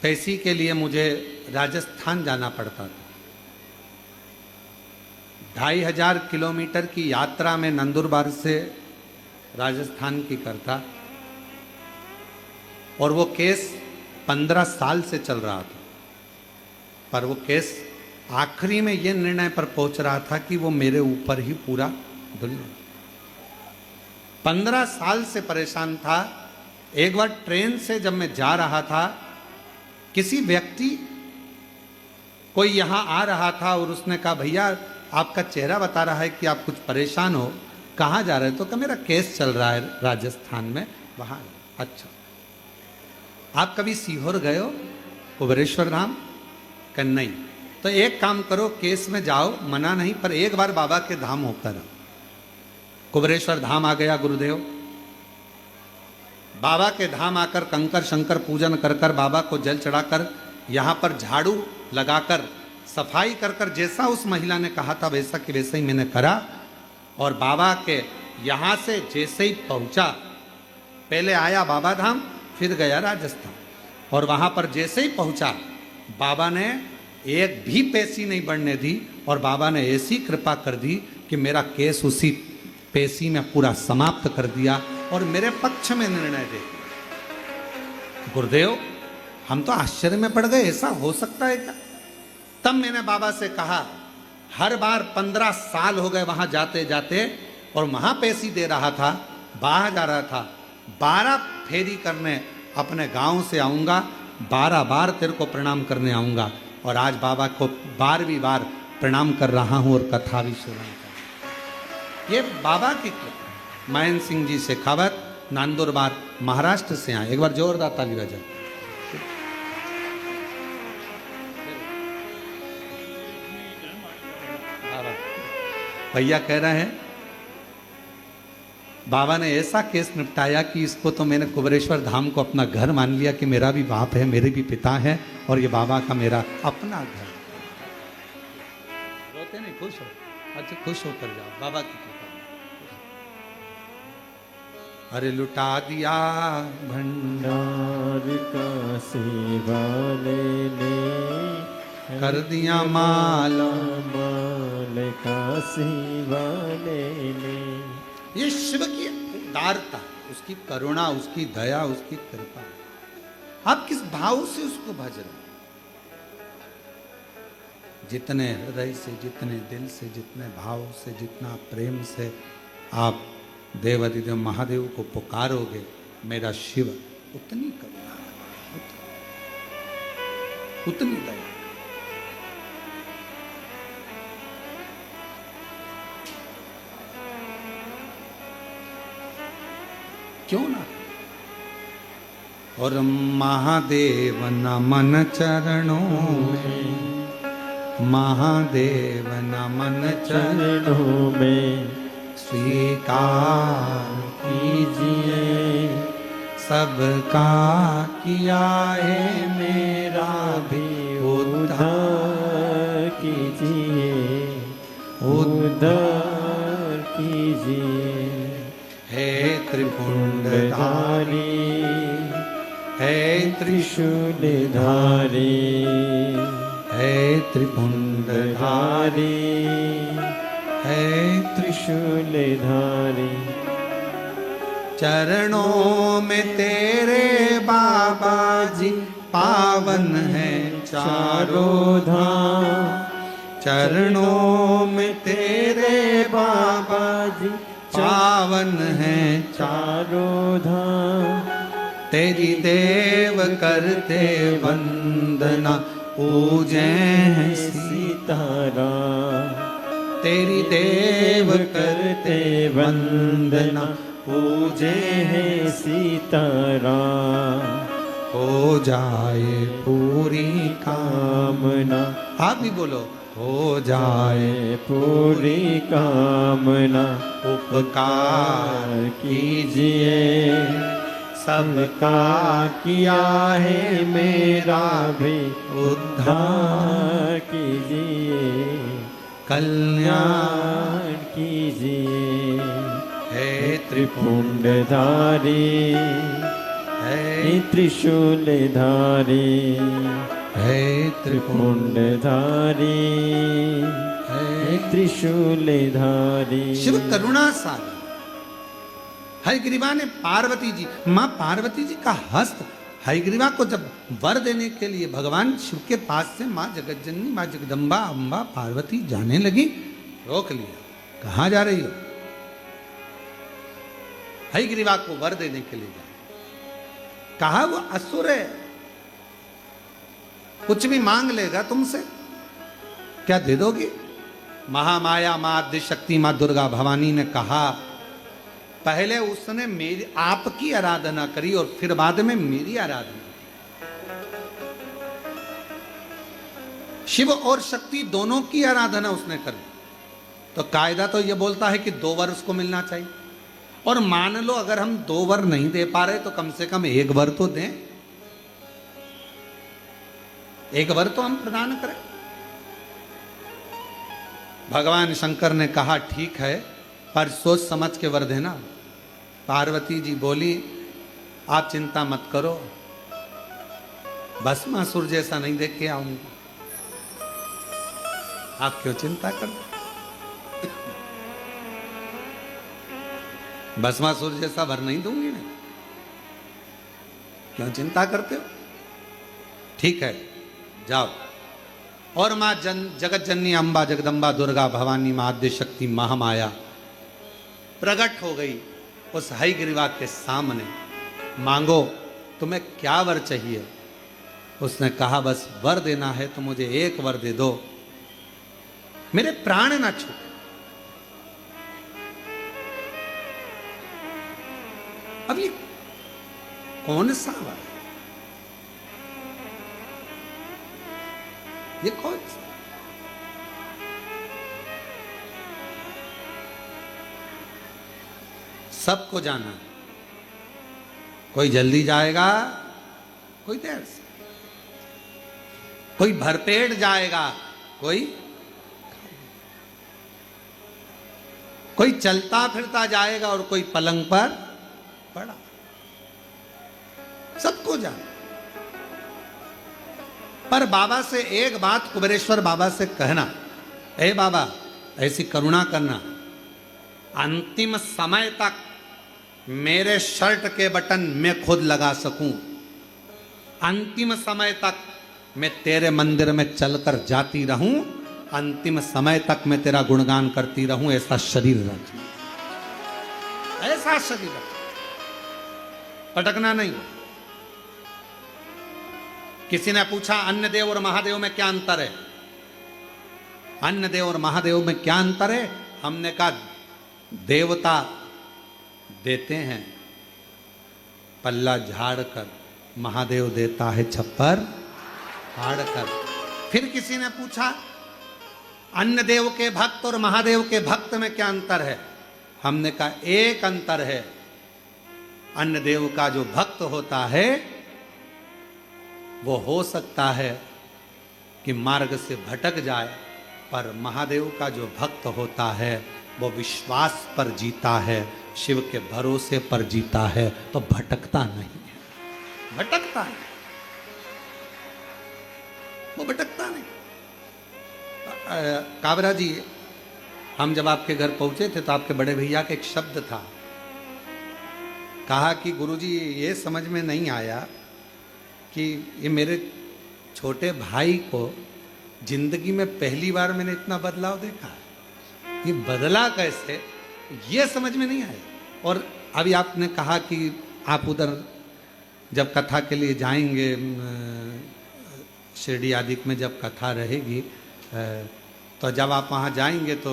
पैसे के लिए मुझे राजस्थान जाना पड़ता था। 2500 किलोमीटर की यात्रा में नंदुरबार से राजस्थान की करता, और वो केस 15 साल से चल रहा था। पर वो केस आखिरी में ये निर्णय पर पहुंच रहा था कि वो मेरे ऊपर ही पूरा दुनिया। 15 साल से परेशान था। एक बार ट्रेन से जब मैं जा रहा था, किसी व्यक्ति कोई यहां आ रहा था और उसने कहा, भैया आपका चेहरा बता रहा है कि आप कुछ परेशान हो, कहाँ जा रहे हो? तो कहा मेरा केस चल रहा है राजस्थान में, वहां। अच्छा, आप कभी सीहोर गए हो, कुबेरेश्वर धाम? कहा नहीं। तो एक काम करो, केस में जाओ, मना नहीं, पर एक बार बाबा के धाम होकर आओ। कुबेरेश्वर धाम आ गया गुरुदेव। बाबा के धाम आकर कंकर शंकर पूजन कर कर, बाबा को जल चढ़ाकर, यहाँ पर झाड़ू लगाकर सफाई कर कर, जैसा उस महिला ने कहा था वैसा कि वैसा ही मैंने करा। और बाबा के यहाँ से जैसे ही पहुँचा, पहले आया बाबा धाम, फिर गया राजस्थान, और वहाँ पर जैसे ही पहुँचा, बाबा ने एक भी पैसी नहीं बढ़ने दी, और बाबा ने ऐसी कृपा कर दी कि मेरा केस उसी पैसी में पूरा समाप्त कर दिया और मेरे पक्ष में निर्णय दे। गुरुदेव, हम तो आश्चर्य में पड़ गए, ऐसा हो सकता है क्या? तब मैंने बाबा से कहा, हर बार 15 साल हो गए वहां जाते जाते, और वहां पैसी दे रहा था, बाहर जा रहा था। 12 फेरी करने अपने गांव से आऊंगा, 12 बार तेरे को प्रणाम करने आऊंगा। और आज बाबा को 12वीं बार प्रणाम कर रहा हूं और कथा भी सुना रहा हूं। ये बाबा की कृपा। महेंद्र सिंह जी शेखावत, नंदुरबार महाराष्ट्र से आए। एक बार जोरदार ताली बजाओ। भैया कह रहे हैं, बाबा ने ऐसा केस निपटाया कि इसको तो मैंने कुबेरेश्वर धाम को अपना घर मान लिया कि मेरा भी बाप है, मेरे भी पिता है, और ये बाबा का मेरा अपना घर। रोते नहीं, खुश हो। अच्छा, खुश होकर जाओ, बाबा की कृपा। अरे लुटा दिया भंडार का सेवा लेने, कर दिया माला माल का सेवा लेने। ये शिव की उदारता, उसकी करुणा, उसकी दया, उसकी कृपा। आप किस भाव से उसको भज रहे? जितने हृदय से, जितने दिल से, जितने भाव से, जितना प्रेम से आप देवाधिदेव महादेव को पुकारोगे, मेरा शिव उतनी करुणा, उतनी दया। क्यों ना? और महादेव नमन चरणों में, महादेव नमन चरणों में स्वीकार कीजिए, सबका किया है मेरा भी उद्धार कीजिए, उद्धार कीजिए। है त्रिपुंडधारी, है त्रिशूलधारी, है त्रिपुंडधारी, है त्रिशूलधारी। चरणों में तेरे बाबा जी पावन है चारों धाम। चरणों में तेरे बाबा जी पावन है चारों धाम। तेरी देव करते वंदना, पूजे हैं सीताराम। तेरी देव करते वंदना, पूजे हैं सीताराम। हो जाए पूरी कामना, आप भी बोलो, हो जाए पूरी कामना, उपकार कीजिए सबका, किया है मेरा भी उद्धार कीजिए, कल्याण कीजिए। है त्रिपुंडधारी, है त्रिशूलधारी, है त्रिपुंडधारी, त्रिशूलधारी। शिव करुणा सागर। हयग्रीवा ने पार्वती जी, माँ पार्वती जी का हस्त हयग्रीवा को जब वर देने के लिए भगवान शिव के पास से माँ जगज्जननी, माँ जगदम्बा, अम्बा पार्वती जाने लगी, रोक लिया। कहाँ जा रही हो? हयग्रीवा को वर देने के लिए जा। कहा वो असुर है, कुछ भी मांग लेगा तुमसे, क्या दे दोगी? महामाया मां आद्य शक्ति मां दुर्गा भवानी ने कहा, पहले उसने मेरी आपकी आराधना करी और फिर बाद में मेरी आराधना। शिव और शक्ति दोनों की आराधना उसने करी। तो कायदा तो यह बोलता है कि 2 वर उसको मिलना चाहिए, और मान लो अगर हम 2 वर नहीं दे पा रहे तो कम से कम 1 वर तो दें, 1 वर तो हम प्रदान करें। भगवान शंकर ने कहा ठीक है, पर सोच समझ के वर देना। पार्वती जी बोली, आप चिंता मत करो, भस्मासुर जैसा नहीं देख के आऊंगा, आप क्यों चिंता कर? भस्मासुर जैसा वर नहीं दूंगी मैं, क्यों चिंता करते हो? ठीक है, जाओ। और मां जगत जननी अम्बा जगदम्बा दुर्गा भवानी मां आद्य शक्ति महामाया प्रकट हो गई उस हयग्रीवा के सामने। मांगो, तुम्हें क्या वर चाहिए? उसने कहा बस वर देना है तो मुझे 1 वर दे दो, मेरे प्राण ना छूटे। अब ये कौन सा वर है? ये कौन सा? सबको जाना है, कोई जल्दी जाएगा, कोई देर से, कोई भरपेट जाएगा, कोई चलता फिरता जाएगा और कोई पलंग पर पड़ा। सबको जाना। पर बाबा से एक बात, कुबेरेश्वर बाबा से कहना, ए बाबा ऐसी करुणा करना, अंतिम समय तक मेरे शर्ट के बटन मैं खुद लगा सकूं, अंतिम समय तक मैं तेरे मंदिर में चलकर जाती रहूं, अंतिम समय तक मैं तेरा गुणगान करती रहूं, ऐसा शरीर रख, ऐसा शरीर रख, पटकना नहीं। किसी ने पूछा अन्य देव और महादेव में क्या अंतर है? अन्य देव और महादेव में क्या अंतर है? हमने कहा देवता देते हैं पल्ला झाड़ कर, महादेव देता है छप्पर फाड़ कर। फिर किसी ने पूछा अन्य देव के भक्त और महादेव के भक्त में क्या अंतर है? हमने कहा एक अंतर है, अन्य देव का जो भक्त होता है वो हो सकता है कि मार्ग से भटक जाए, पर महादेव का जो भक्त होता है वो विश्वास पर जीता है, शिव के भरोसे पर जीता है, तो भटकता नहीं है। भटकता है वो, भटकता नहीं। काबरा जी, हम जब आपके घर पहुंचे थे तो आपके बड़े भैया का एक शब्द था, कहा कि गुरुजी ये समझ में नहीं आया कि ये मेरे छोटे भाई को जिंदगी में पहली बार मैंने इतना बदलाव देखा, ये बदला कैसे, ये समझ में नहीं आया। और अभी आपने कहा कि आप उधर जब कथा के लिए जाएंगे, शिरडी आदि में जब कथा रहेगी, तो जब आप वहाँ जाएंगे तो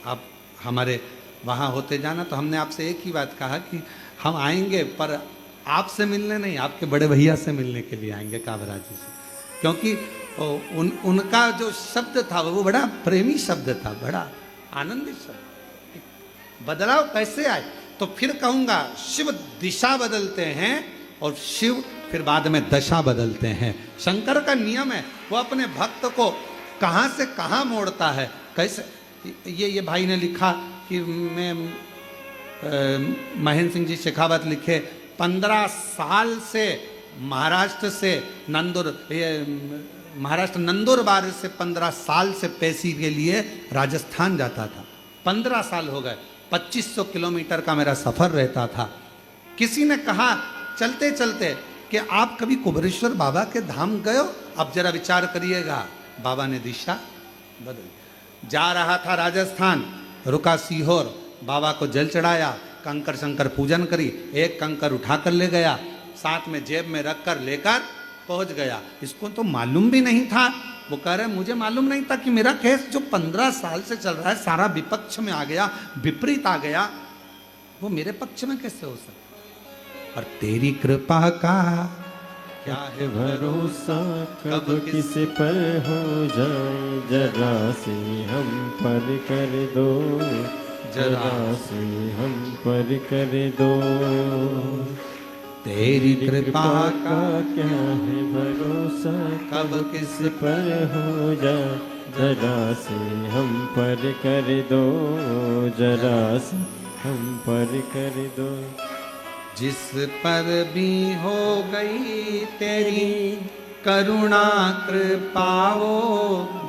आप हमारे वहाँ होते जाना। तो हमने आपसे एक ही बात कहा कि हम आएंगे पर आपसे मिलने नहीं, आपके बड़े भैया से मिलने के लिए आएंगे, काबरा जी से, क्योंकि उनका जो शब्द था वो बड़ा प्रेमी शब्द था, बड़ा आनंदित शब्द। बदलाव कैसे आए? तो फिर कहूँगा शिव दिशा बदलते हैं और शिव फिर बाद में दशा बदलते हैं। शंकर का नियम है, वो अपने भक्त को कहाँ से कहाँ मोड़ता है, कैसे। ये भाई ने लिखा कि मैं महेंद्र सिंह जी शेखावत लिखे 15 साल से महाराष्ट्र से महाराष्ट्र नंदुरबार से 15 साल से पेशी के लिए राजस्थान जाता था। 15 साल हो गए, 2500 किलोमीटर का मेरा सफर रहता था। किसी ने कहा चलते चलते कि आप कभी कुबेरेश्वर बाबा के धाम गए हो? अब जरा विचार करिएगा। बाबा ने दिशा बदल। जा रहा था राजस्थान, रुका सीहोर, बाबा को जल चढ़ाया, कंकर शंकर पूजन करी, एक कंकर उठाकर ले गया, साथ में जेब में रखकर लेकर पहुंच गया। इसको तो मालूम भी नहीं था। वो कह रहे मुझे मालूम नहीं था कि मेरा केस जो 15 साल से चल रहा है सारा विपक्ष में आ गया, विपरीत आ गया, वो मेरे पक्ष में कैसे हो सकता। और तेरी कृपा का क्या है भरोसा, कब किस पर हो जाए, जरा से हम पर कर दो, जरा से हम पर कर दो। तेरी कृपा का क्या है भरोसा, कब किस पर हो जाए, जरा से हम पर कर दो, जरा से हम पर कर दो। जिस पर भी हो गई तेरी करुणा कृपाओ,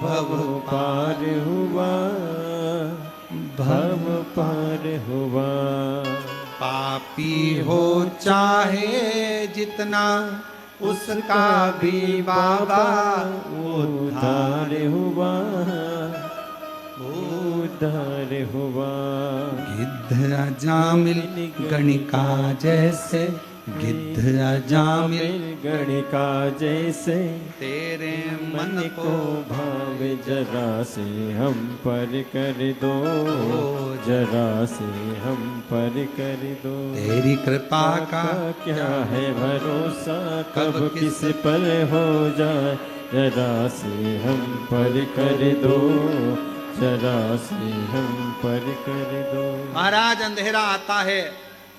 भव पार हुआ, भव पार हुआ। पापी हो चाहे जितना उसका भी बाबा उद्धार हुआ, उद्धार हुआ। गिद्ध अजामिल गणिका जैसे, गिद्ध अजामिल गणिका जैसे, तेरे मन मन को को भावे, जरा से हम पर कर दो, जरा से हम पर कर दो। तेरी कृपा का क्या है भरोसा, कब किस पर हो जाए, जरा से हम पर कर दो, जरा से हम पर कर दो। महाराज अंधेरा आता है,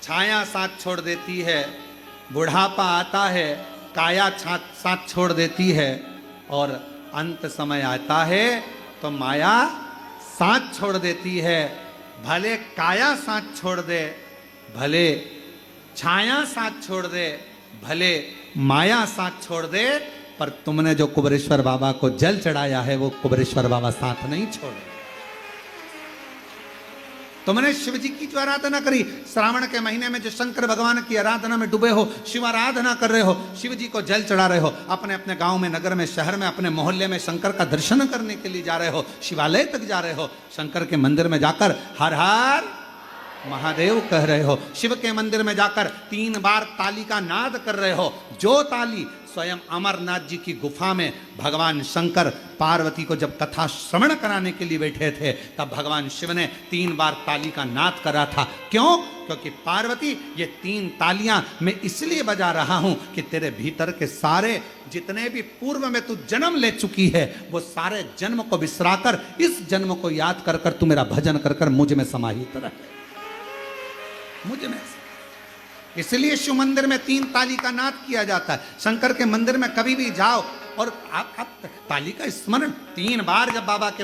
छाया साथ छोड़ देती है, बुढ़ापा आता है, काया साथ छोड़ देती है, और अंत समय आता है तो माया साथ छोड़ देती है। भले काया साथ छोड़ दे, भले छाया साथ छोड़ दे, भले माया साथ छोड़ दे, पर तुमने जो कुबेरेश्वर बाबा को जल चढ़ाया है वो कुबेरेश्वर बाबा साथ नहीं छोड़े। तुमने शिव जी की जो आराधना करी, श्रावण के महीने में जो शंकर भगवान की आराधना में डूबे हो, शिव आराधना कर रहे हो, शिव जी को जल चढ़ा रहे हो, अपने अपने गांव में, नगर में, शहर में, अपने मोहल्ले में शंकर का दर्शन करने के लिए जा रहे हो, शिवालय तक जा रहे हो, शंकर के मंदिर में जाकर हर हर महादेव कह रहे हो, शिव के मंदिर में जाकर 3 बार ताली का नाद कर रहे हो। जो ताली स्वयं अमरनाथ जी की गुफा में भगवान शंकर पार्वती को जब कथा श्रवण कराने के लिए बैठे थे, तब भगवान शिव ने 3 बार ताली का नाद करा था। क्यों? क्योंकि पार्वती ये 3 तालियां मैं इसलिए बजा रहा हूं कि तेरे भीतर के सारे जितने भी पूर्व में तू जन्म ले चुकी है, वो सारे जन्म को बिसराकर इस जन्म को याद कर कर तू मेरा भजन कर कर मुझ में समाहित रहे, मुझ में। इसलिए शिव मंदिर में 3 ताली का नाद किया जाता है। शंकर के मंदिर में कभी भी जाओ और आप ताली का स्मरण 3 बार जब बाबा के